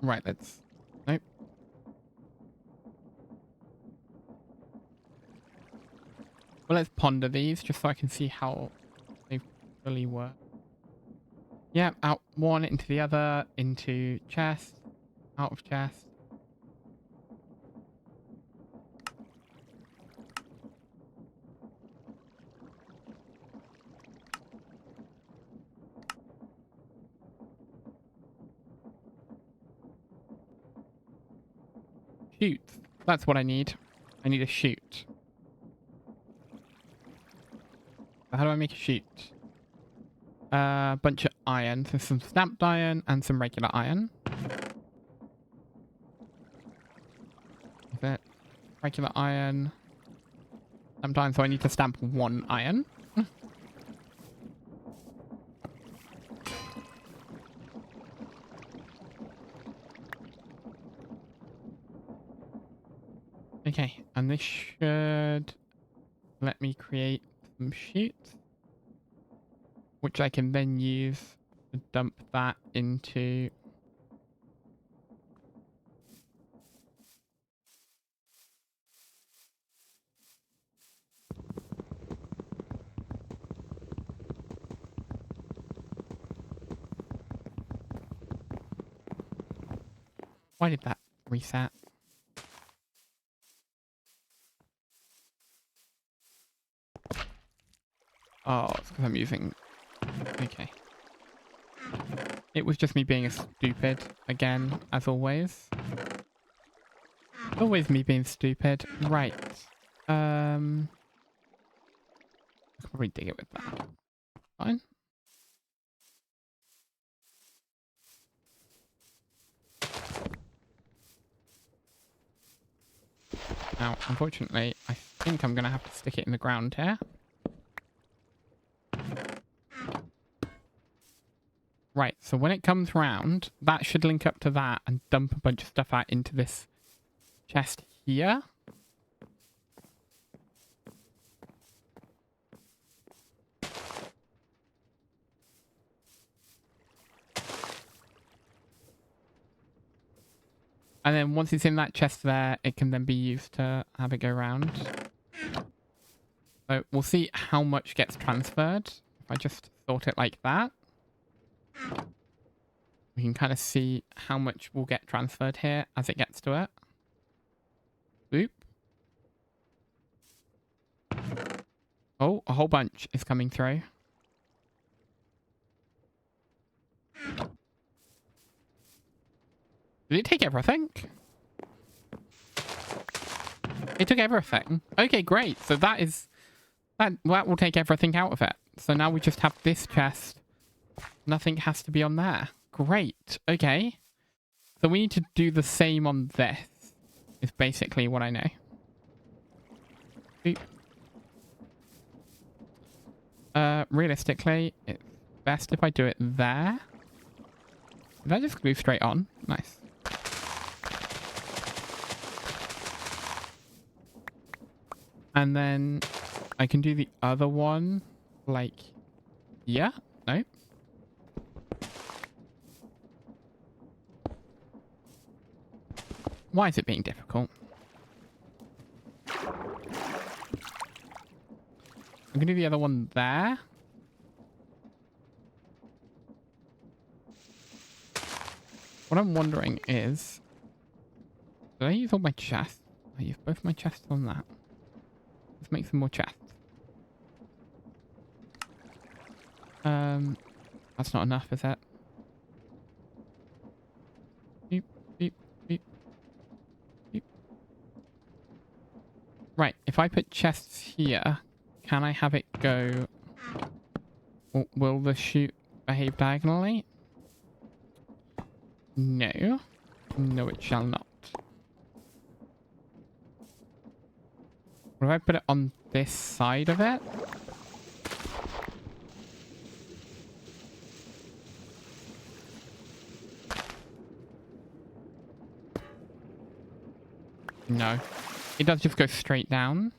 Right, let's... Nope. Well, let's ponder these just so I can see how they fully work. Yeah, out one into the other, into chest, out of chest. Shoot. That's what I need. I need a shoot. How do I make a shoot? A bunch of iron. So some stamped iron and some regular iron. Is it regular iron? Stamped iron, so I need to stamp one iron. Okay, and this should let me create some sheets, which I can then use to dump that into... Why did that reset? Oh, it's because I'm using... Okay. It was just me being a stupid, again, as always. Always me being stupid. Right. I could probably dig it with that. Fine. Now, unfortunately, I think I'm going to have to stick it in the ground here. Right, so when it comes round, that should link up to that and dump a bunch of stuff out into this chest here. And then once it's in that chest there, it can then be used to have it go round. So we'll see how much gets transferred. If I just sort it like that. We can kind of see how much will get transferred here as it gets to it. Boop. Oh, a whole bunch is coming through. Did it take everything? It took everything. Okay, great. So that is... That will take everything out of it. So now we just have this chest. Nothing has to be on there. Great. Okay. So we need to do the same on this. Is basically what I know. Boop. Realistically, it's best if I do it there. Did I just glue straight on? Nice. And then I can do the other one like... Yeah? No? Why is it being difficult? I'm going to do the other one there. What I'm wondering is... Did I use all my chests? I used both my chests on that. Let's make some more chests. That's not enough, is it? Beep, beep, beep, beep. Right, if I put chests here, can I have it go... Will the chute behave diagonally? No. No, it shall not. What if I put it on this side of it? No. It does just go straight down.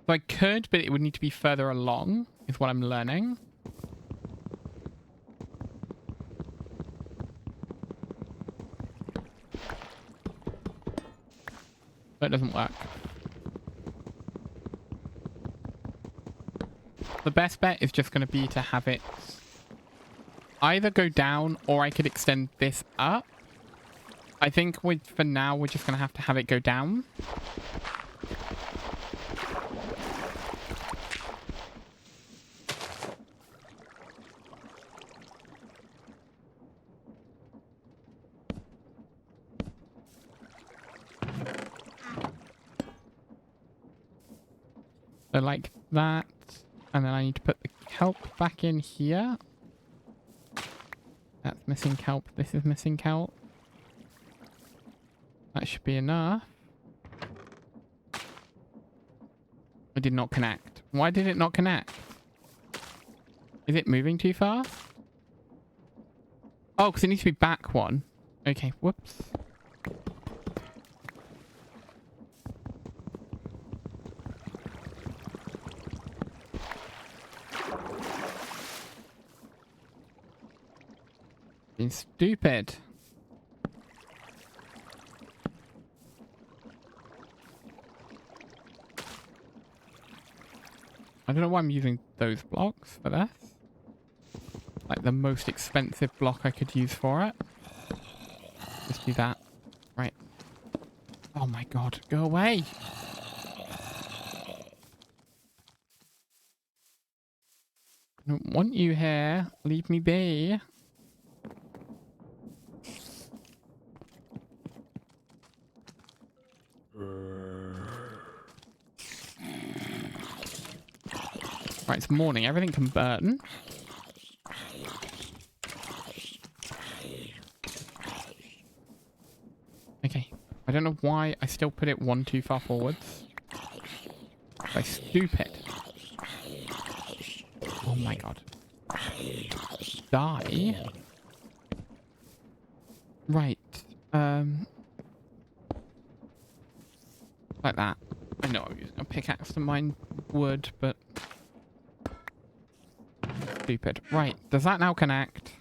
So I could, but it would need to be further along, is what I'm learning. But it doesn't work. The best bet is just going to be to have it either go down, or I could extend this up. I think for now, we're just going to have it go down. So like that, and then I need to put the kelp back in here. That's missing kelp. This is missing kelp. That should be enough. It did not connect. Why did it not connect? Is it moving too fast? Oh, because it needs to be back one. Okay, whoops. Being stupid. I don't know why I'm using those blocks for this. Like the most expensive block I could use for it. Just do that. Right. Oh my god, go away. I don't want you here. Leave me be. Right, it's morning. Everything can burn. Okay. I don't know why I still put it one too far forwards. I'm stupid. Oh my god. Die. Right. Like that. I know I'm using a pickaxe to mine wood, but... Stupid. Right. Does that now connect?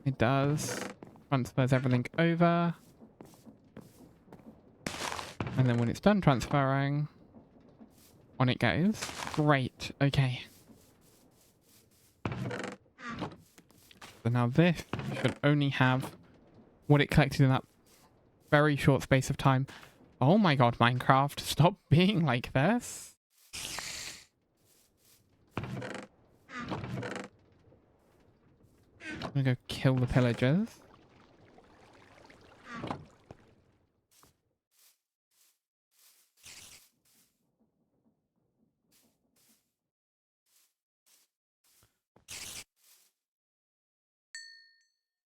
It does. Transfers everything over. And then when it's done transferring, on it goes. Great. Okay. So now this should only have what it collected in that very short space of time. Oh my god, Minecraft. Stop being like this. I'm gonna go kill the pillagers.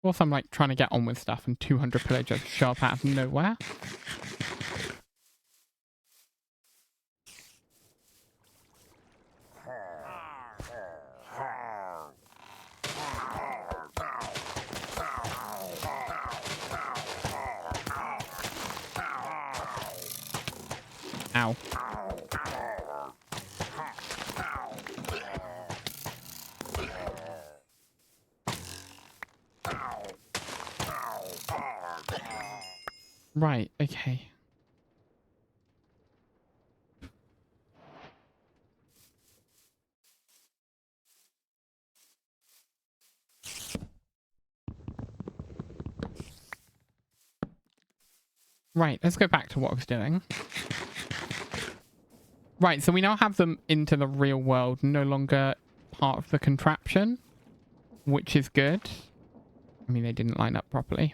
Also, I'm like trying to get on with stuff and 200 pillagers show up out of nowhere. Ow. Right, okay. Right, let's go back to what I was doing. Right, so we now have them into the real world, no longer part of the contraption, which is good. I mean, they didn't line up properly.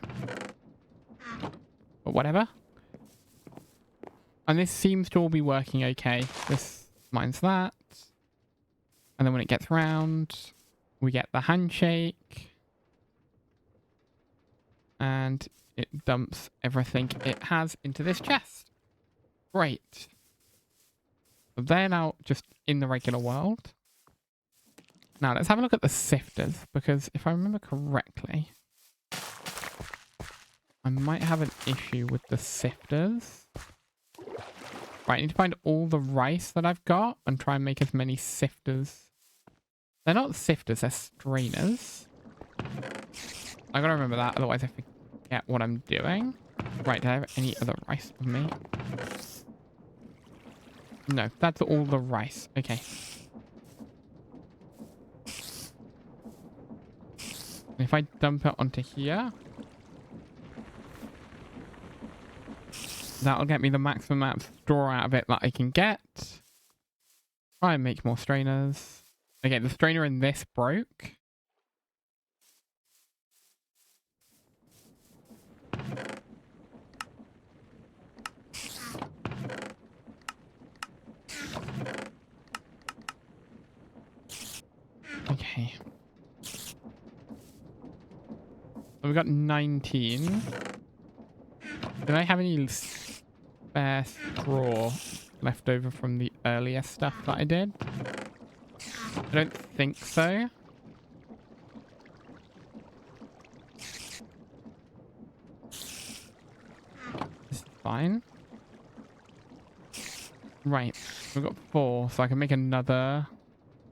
But whatever. And this seems to all be working okay. This mines that. And then when it gets round, we get the handshake. And it dumps everything it has into this chest. Great. So they're now just in the regular world. Now let's have a look at the sifters, because if I remember correctly, I might have an issue with the sifters. Right, I need to find all the rice that I've got and try and make as many sifters. They're not sifters, they're strainers. I gotta remember that, otherwise I forget what I'm doing. Right, do I have any other rice with me? No, that's all the rice. Okay. If I dump it onto here, that'll get me the maximum amount of straw out of it that I can get. Try and make more strainers. Okay, the strainer in this broke. Okay. So we got 19. Did I have any spare straw left over from the earlier stuff that I did? I don't think so. This is fine. Right, we've got 4, so I can make another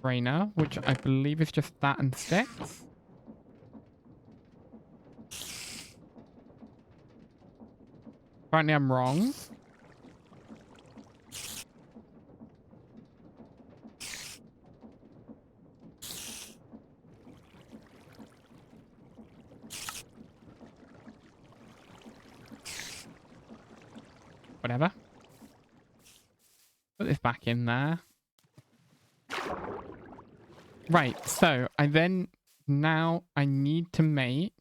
trainer, which I believe is just that and sticks. Apparently I'm wrong. Whatever. Put this back in there. Right, so now I need to make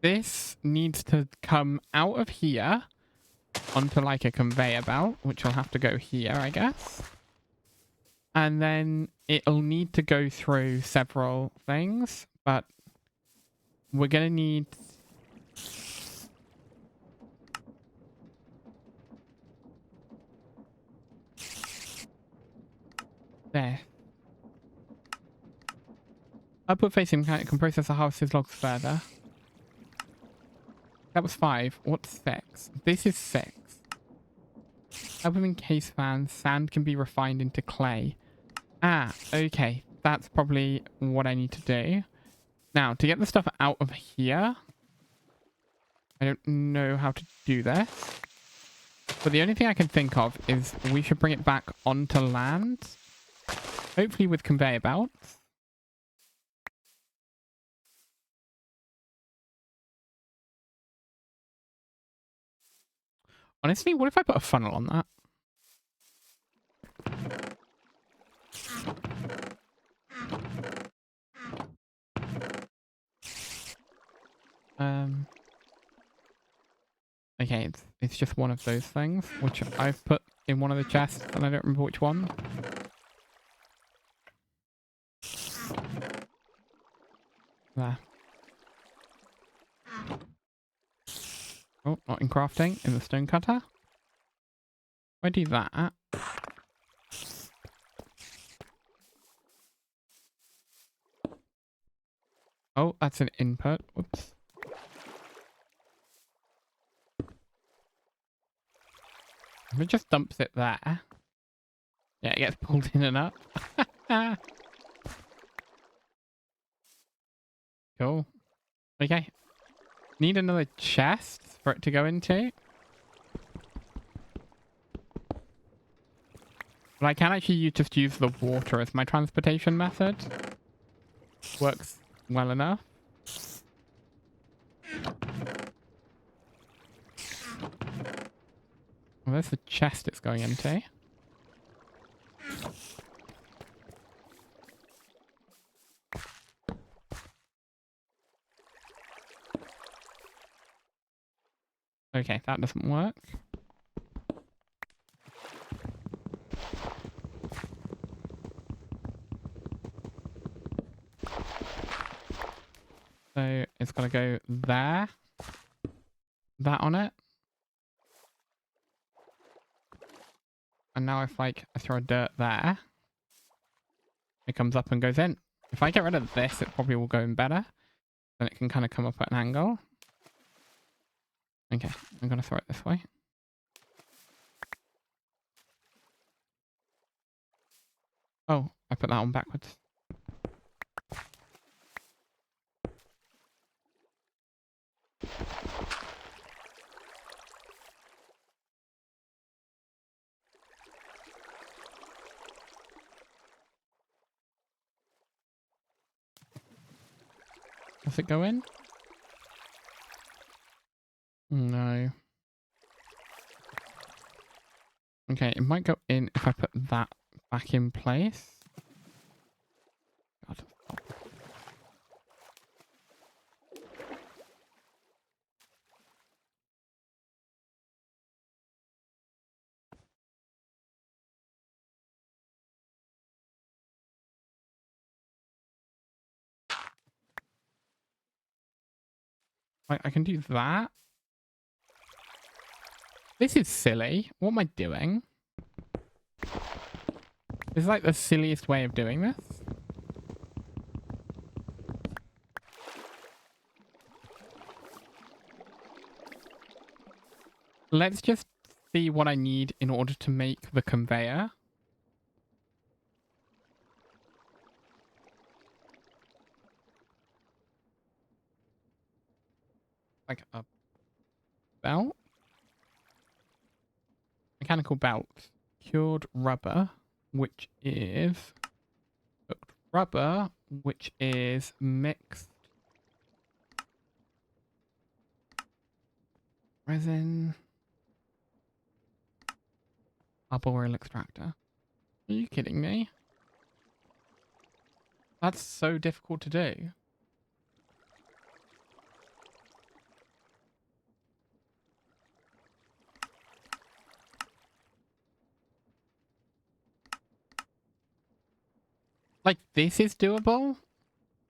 this needs to come out of here onto like a conveyor belt, which will have to go here, I guess. And then it'll need to go through several things, but we're going to need... There. Output facing mechanic can process the harvested logs further. That was 5. What's 6? This is 6. Output in case fans. Sand can be refined into clay. Ah, okay. That's probably what I need to do. Now, to get the stuff out of here, I don't know how to do this. But the only thing I can think of is we should bring it back onto land. Hopefully with conveyor belts. Honestly, what if I put a funnel on that? Okay, it's just one of those things, which I've put in one of the chests, and I don't remember which one. There. Oh, not in crafting, in the stone cutter. If I do that... Oh, that's an input. Whoops. If it just dumps it there. Yeah, it gets pulled in and up. Cool. Okay. Need another chest for it to go into. But I can actually just use the water as my transportation method. Works well enough. Well, there's the chest it's going into. Okay, that doesn't work. So it's got to go there. That on it. And now if like I throw dirt there, it comes up and goes in. If I get rid of this, it probably will go in better. Then it can kind of come up at an angle. Okay, I'm going to throw it this way. Oh, I put that on backwards. Does it go in? No. Okay, it might go in if I put that back in place. God, stop. Right, I can do that. This is silly. What am I doing? This is like the silliest way of doing this. Let's just see what I need in order to make the conveyor. Like a belt? Mechanical belt. Cured rubber, which is cooked rubber, which is mixed resin. Arboreal extractor. Are you kidding me? That's so difficult to do. Like, this is doable?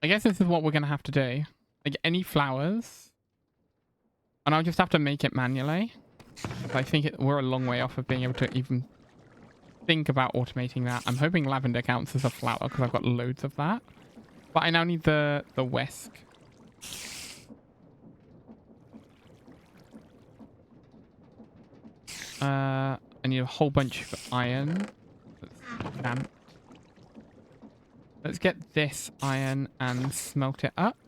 I guess this is what we're going to have to do. Like, any flowers. And I'll just have to make it manually. I think we're a long way off of being able to even think about automating that. I'm hoping lavender counts as a flower because I've got loads of that. But I now need the whisk. I need a whole bunch of iron. Damn. Let's get this iron and smelt it up.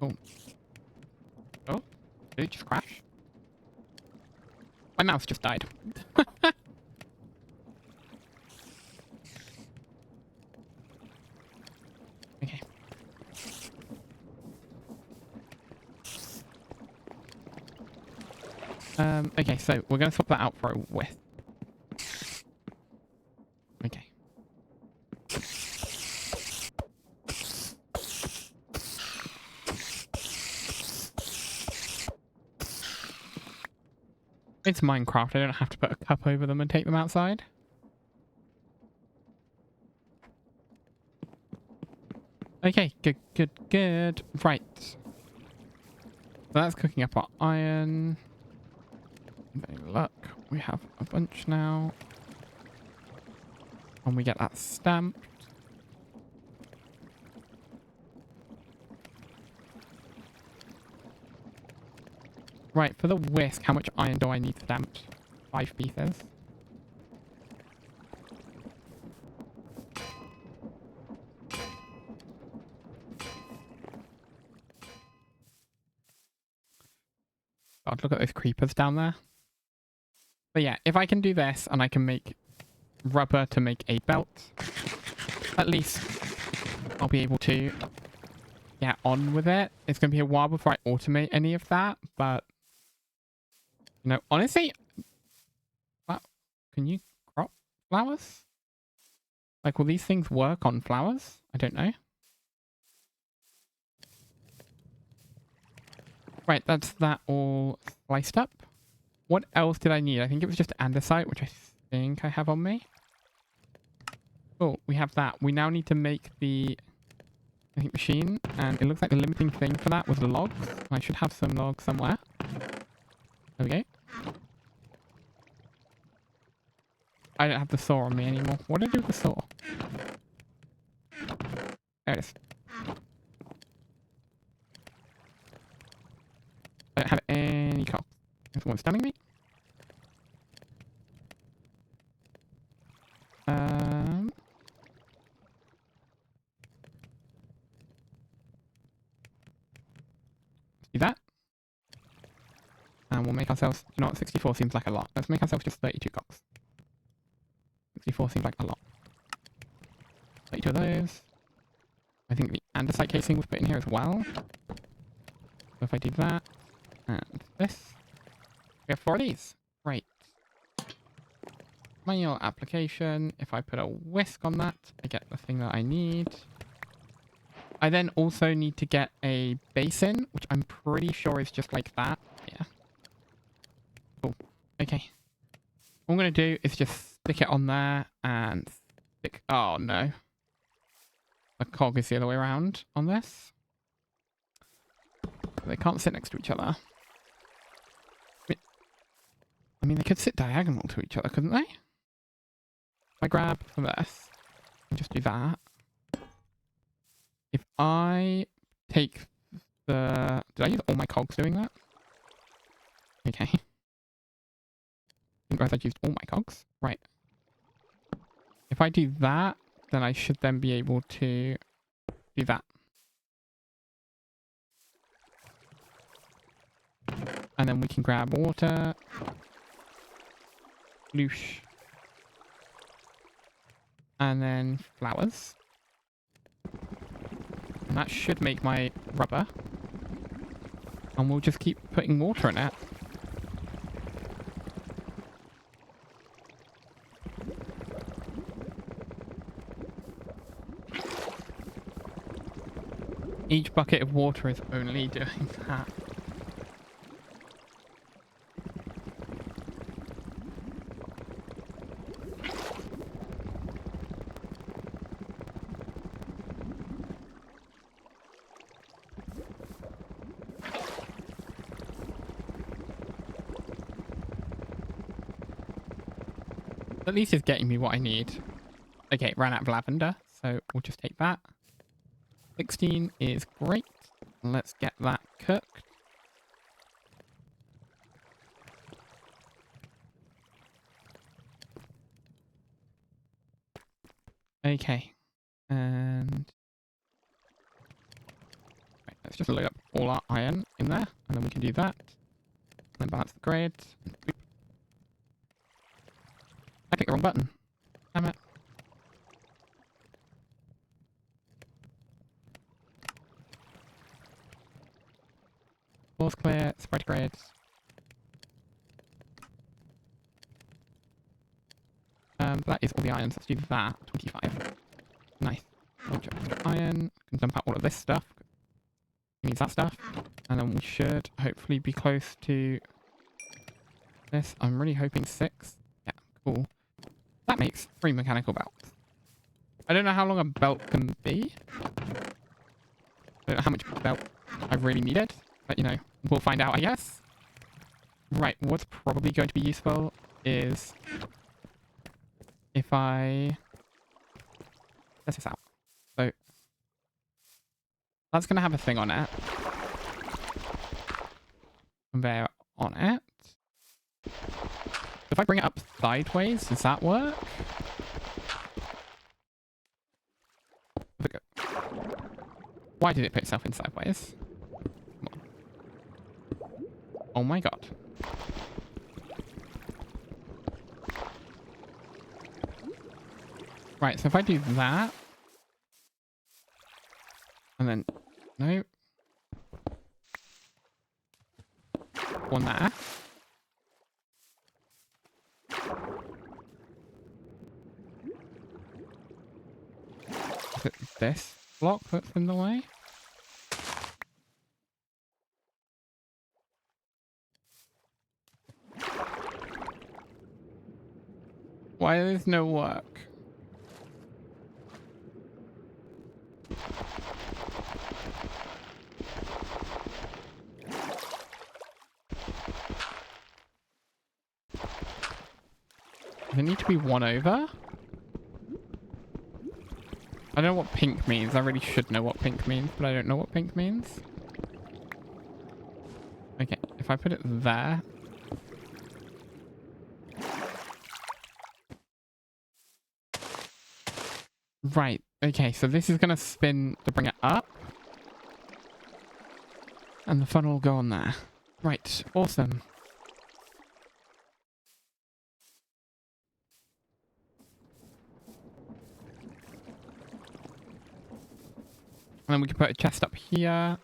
Oh. Oh, did it just crash? My mouse just died. Okay. Okay, so we're going to swap that out for a whisk. Okay. It's Minecraft. I don't have to put a cup over them and take them outside. Okay, good. Right. So that's cooking up our iron. Any luck, we have a bunch now. And we get that stamped. Right, for the whisk, how much iron do I need stamped? 5 pieces. God, look at those creepers down there. But yeah, if I can do this and I can make rubber to make a belt, at least I'll be able to get on with it. It's going to be a while before I automate any of that, but No, honestly, can you crop flowers? Like, will these things work on flowers? I don't know. Right, that's that all sliced up. What else did I need? I think it was just andesite, which I think I have on me. Oh, we have that. We now need to make the, I think, machine. And it looks like the limiting thing for that was logs. I should have some logs somewhere. There we go. I don't have the saw on me anymore. What did I do with the saw? There it is. I don't have any coal. Is someone stunning me? Let's do that. And we'll make ourselves, you know what, 64 seems like a lot. Let's make ourselves just 32 cocks. 64 seems like a lot. 32 of those. I think the andesite casing was put in here as well. So if I do that, and this, we have 4 of these. Great. Manual application. If I put a whisk on that, I get the thing that I need. I then also need to get a basin, which I'm pretty sure is just like that. Yeah. Cool. Okay. What I'm going to do is just stick it on there and stick... Oh, no. The cog is the other way around on this. They can't sit next to each other. I mean, they could sit diagonal to each other, couldn't they? If I grab this and just do that. If I take the... Did I use all my cogs doing that? Okay. Didn't realize I'd used all my cogs. Right. If I do that, then I should then be able to do that. And then we can grab water. Loosh. And then flowers. And that should make my rubber. And we'll just keep putting water in it. Each bucket of water is only doing that. At least it's getting me what I need. Okay, ran out of lavender, so we'll just take that. 16 is great. Let's get that cooked. Okay. And right, let's just load up all our iron in there, and then we can do that. And then balance the grid. Boop. I clicked the wrong button. Damn it. Floor's clear, spread grid. That is all the irons. Let's do that. 25. Nice. Extra iron. Can dump out all of this stuff. We need that stuff. And then we should hopefully be close to this. I'm really hoping 6. Yeah, cool. That makes 3 mechanical belts. I don't know how long a belt can be. I don't know how much belt I've really needed. But, you know, we'll find out, I guess. Right, what's probably going to be useful is if I test this out. So that's going to have a thing on it. Conveyor on it. If I bring it up sideways, does that work? Why did it put itself in sideways? Oh my god. Right, so if I do that, and then, no. One there. it this block that's in the way? Why there's no work? Does it need to be one over? I don't know what pink means. I really should know what pink means, but I don't know what pink means. Okay, if I put it there. Right, okay, so this is going to spin to bring it up. And the funnel will go on there. Right, awesome. And then we can put a chest up here.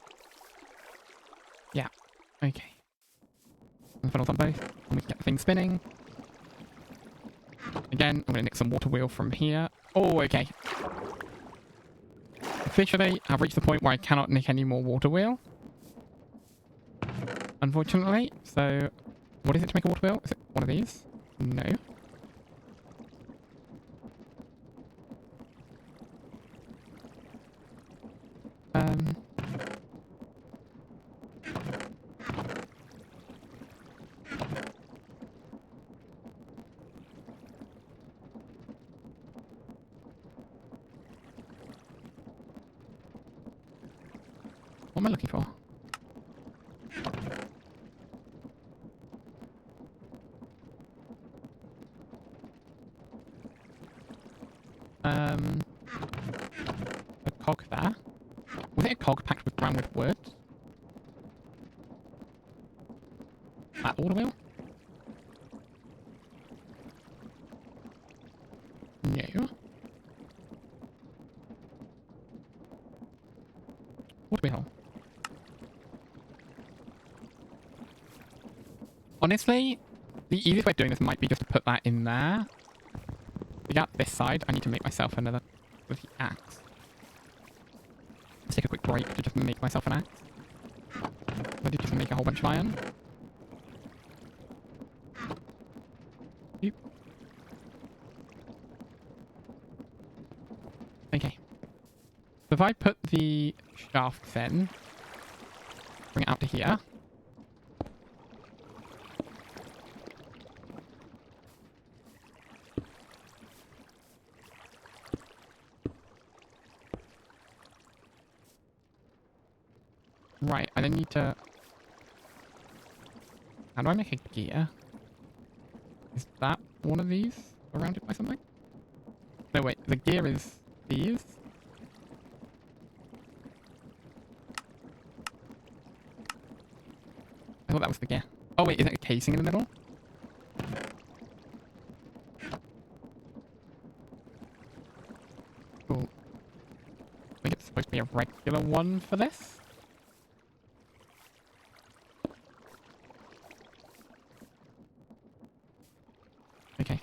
Yeah, okay. And the funnel's on both. And we can get the thing spinning. Again, I'm going to nick some water wheel from here. Oh, okay. Officially, I've reached the point where I cannot nick any more water wheel. Unfortunately. So, what is it to make a water wheel? Is it one of these? No. What am I looking for? A cog there. Was it a cog packed with brown with wood? That water wheel? No. Water wheel. Honestly, the easiest way of doing this might be just to put that in there. To get this side, I need to make myself another with the axe. Let's take a quick break to just make myself an axe. I did just make a whole bunch of iron. Oop. Okay. So if I put the shafts in, bring it out to here. Right, I then need to... How do I make a gear? Is that one of these surrounded by something? No, wait, the gear is these? I thought that was the gear. Oh wait, is it a casing in the middle? Cool. I think it's supposed to be a regular one for this? Okay.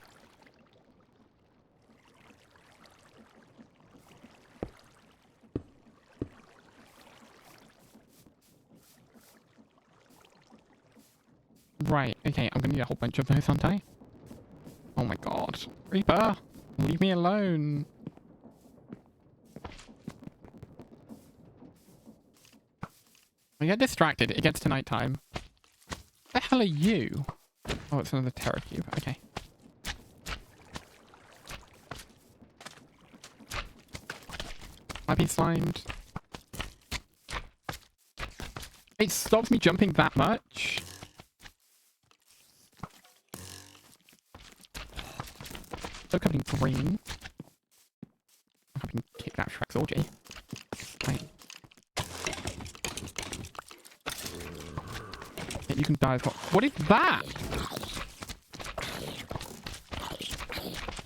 Right, okay, I'm gonna need a whole bunch of those, aren't I? Oh my god. Reaper! Leave me alone! I get distracted, it gets to nighttime. What the hell are you? Oh, it's another terror cube, okay. I've been slimed. It stops me jumping that much. So covered in green. I hope you can kick that Shrek's orgy. Right. Yeah, you can die as well. What is that?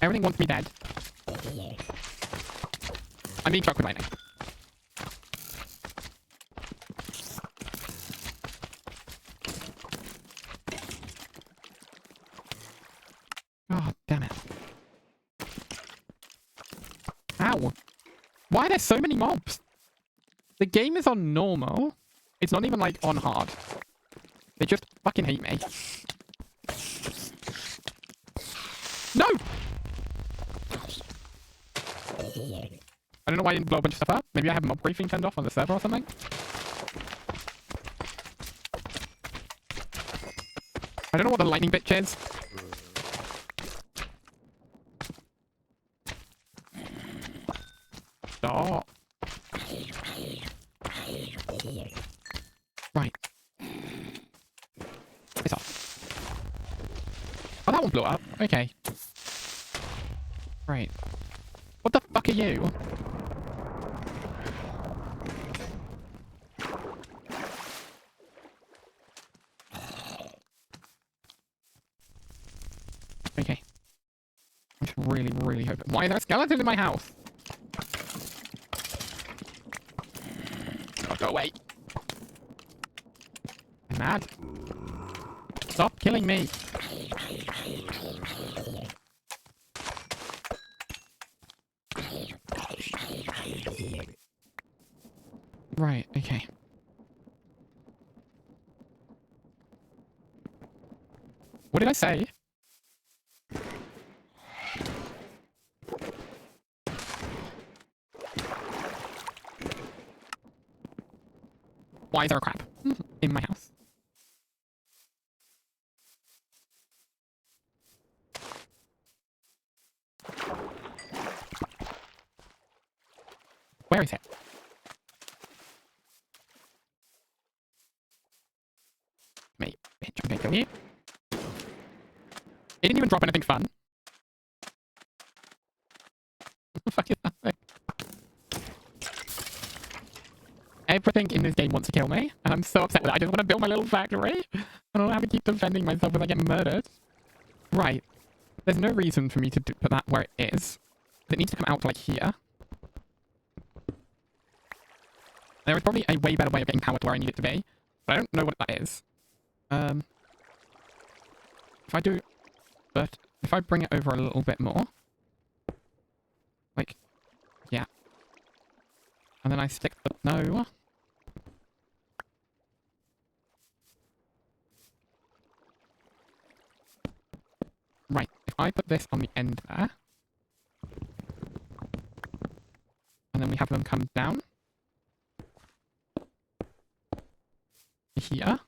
Everything wants me dead. I'm being struck with lightning. God damn it. Ow. Why Why are there so many mobs? The game is on normal. It's not even like on hard. They just fucking hate me. No! I don't know why I didn't blow a bunch of stuff up. Maybe I have mob briefing turned off on the server or something. I don't know what the lightning bitch is. Stop. Right. It's off. Oh, that one blew up. Okay. Right. What the fuck are you? Okay. I'm just really, really hoping. Why is there a skeleton in my house? Oh, go away. I'm mad. Stop killing me. Right, okay. What did I say? Why is there a crab in my house? Where is it? Mate, bitch, I'm gonna kill you. It didn't even drop anything fun. What the fuck is that thing? Everything in this game wants to kill me, and I'm so upset with it. I just want to build my little factory. I don't have to keep defending myself when I get murdered. Right. There's no reason for me to put that where it is. It needs to come out to, like, here. There is probably a way better way of getting power to where I need it to be, but I don't know what that is. If I do... But if I bring it over a little bit more... Like... Yeah. And then I stick the... No. Right. If I put this on the end there... And then we have them come down... Here.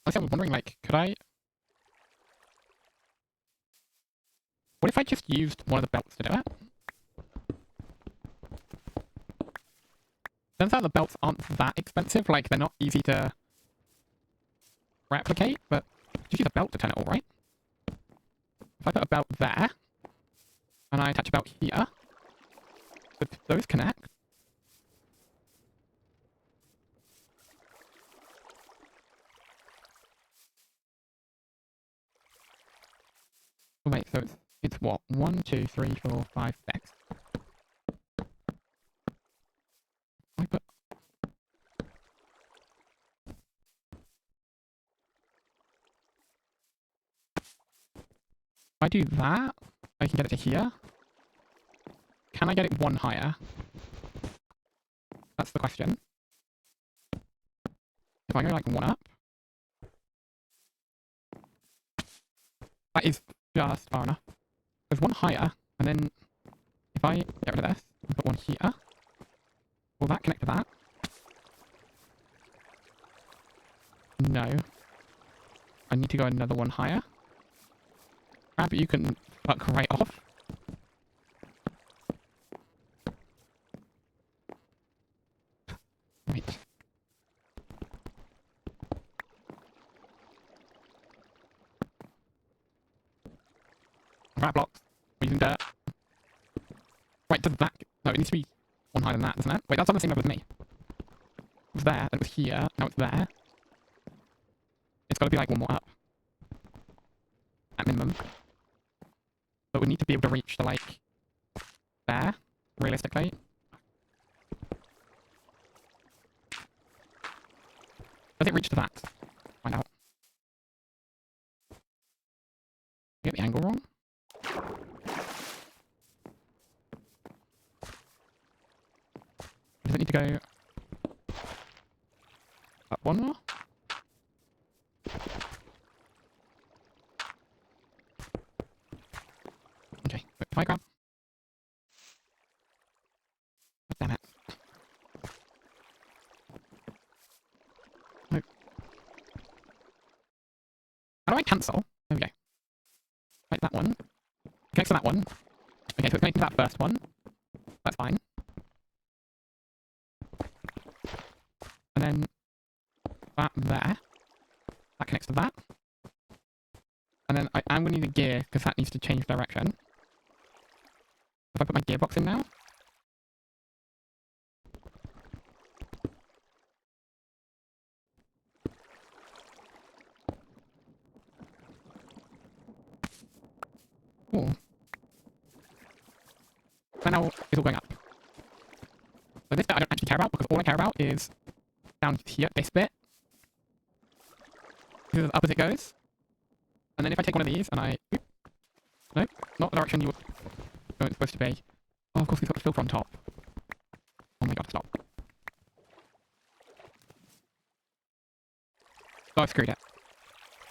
I was wondering, like, could I... What if I just used one of the belts to do it? Turns out the belts aren't that expensive, like, they're not easy to replicate, but just use a belt to turn it all, right? If I put a belt there, and I attach a belt here, would those connect? Oh, wait, so it's what? 1, 2, 3, 4, 5, 6. I put... If I do that, I can get it to here. Can I get it one higher? That's the question. If I go like one up, that is just far enough. There's one higher, and then if I get rid of this and put one here, will that connect to that? No. I need to go another one higher. Crap, you can fuck right off. Right. Crap blocks. Using dirt. Right, does that... No, it needs to be one higher than that, doesn't it? Wait, that's on the same level as me. It was there, then it was here, now it's there. It's gotta be like one more up. At minimum. But we need to be able to reach the, like, there, realistically. Does it reach to that? Find out. Get the angle wrong. Does it need to go up one more? Okay, wait, if I grab... Oh, damn it. No. How do I cancel? There we go. Like that one. Connects to that one. Okay, so it's connecting to that first one. That's fine. And then that there. That connects to that. And then I am going to need a gear because that needs to change direction. If I put my gearbox in now. Ooh. So now it's all going up. So this bit I don't actually care about because all I care about is down here, this bit. This is as up as it goes. And then if I take one of these and I... No, not the direction it's supposed to be. Oh, of course we've got the filter on top. Oh my god, stop. Oh, I've screwed it.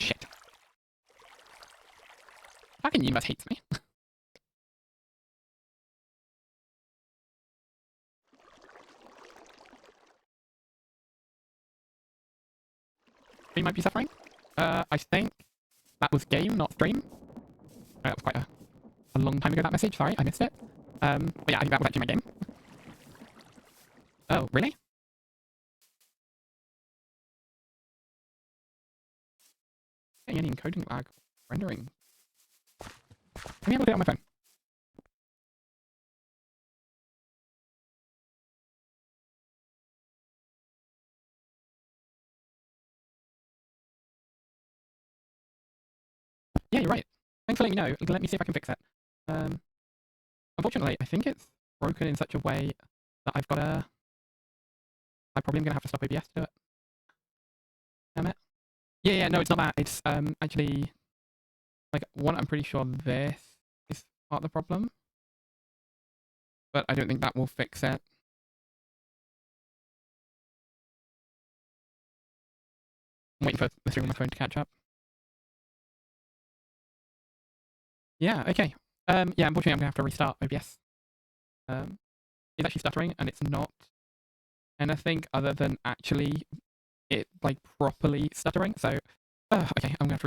Shit. Fucking universe hates me. You might be suffering. I think that was game, not stream. Oh, that was quite a long time ago, that message. Sorry, I missed it. But yeah, I think that was actually my game. Oh, really? Getting any encoding lag rendering? Let me have a look at it on my phone. Yeah, you're right. Thanks for letting me know. Let me see if I can fix it. Unfortunately, I think it's broken in such a way that I've got to... I probably am going to have to stop OBS to do it. Damn it. Yeah, no, it's not that. It's actually... Like, one, I'm pretty sure this is part of the problem. But I don't think that will fix it. I'm waiting for the stream on my phone to catch up. Yeah, okay. Yeah, unfortunately I'm going to have to restart OBS. It's actually stuttering, and it's not anything other than actually it, like, properly stuttering. So, okay, I'm going to have to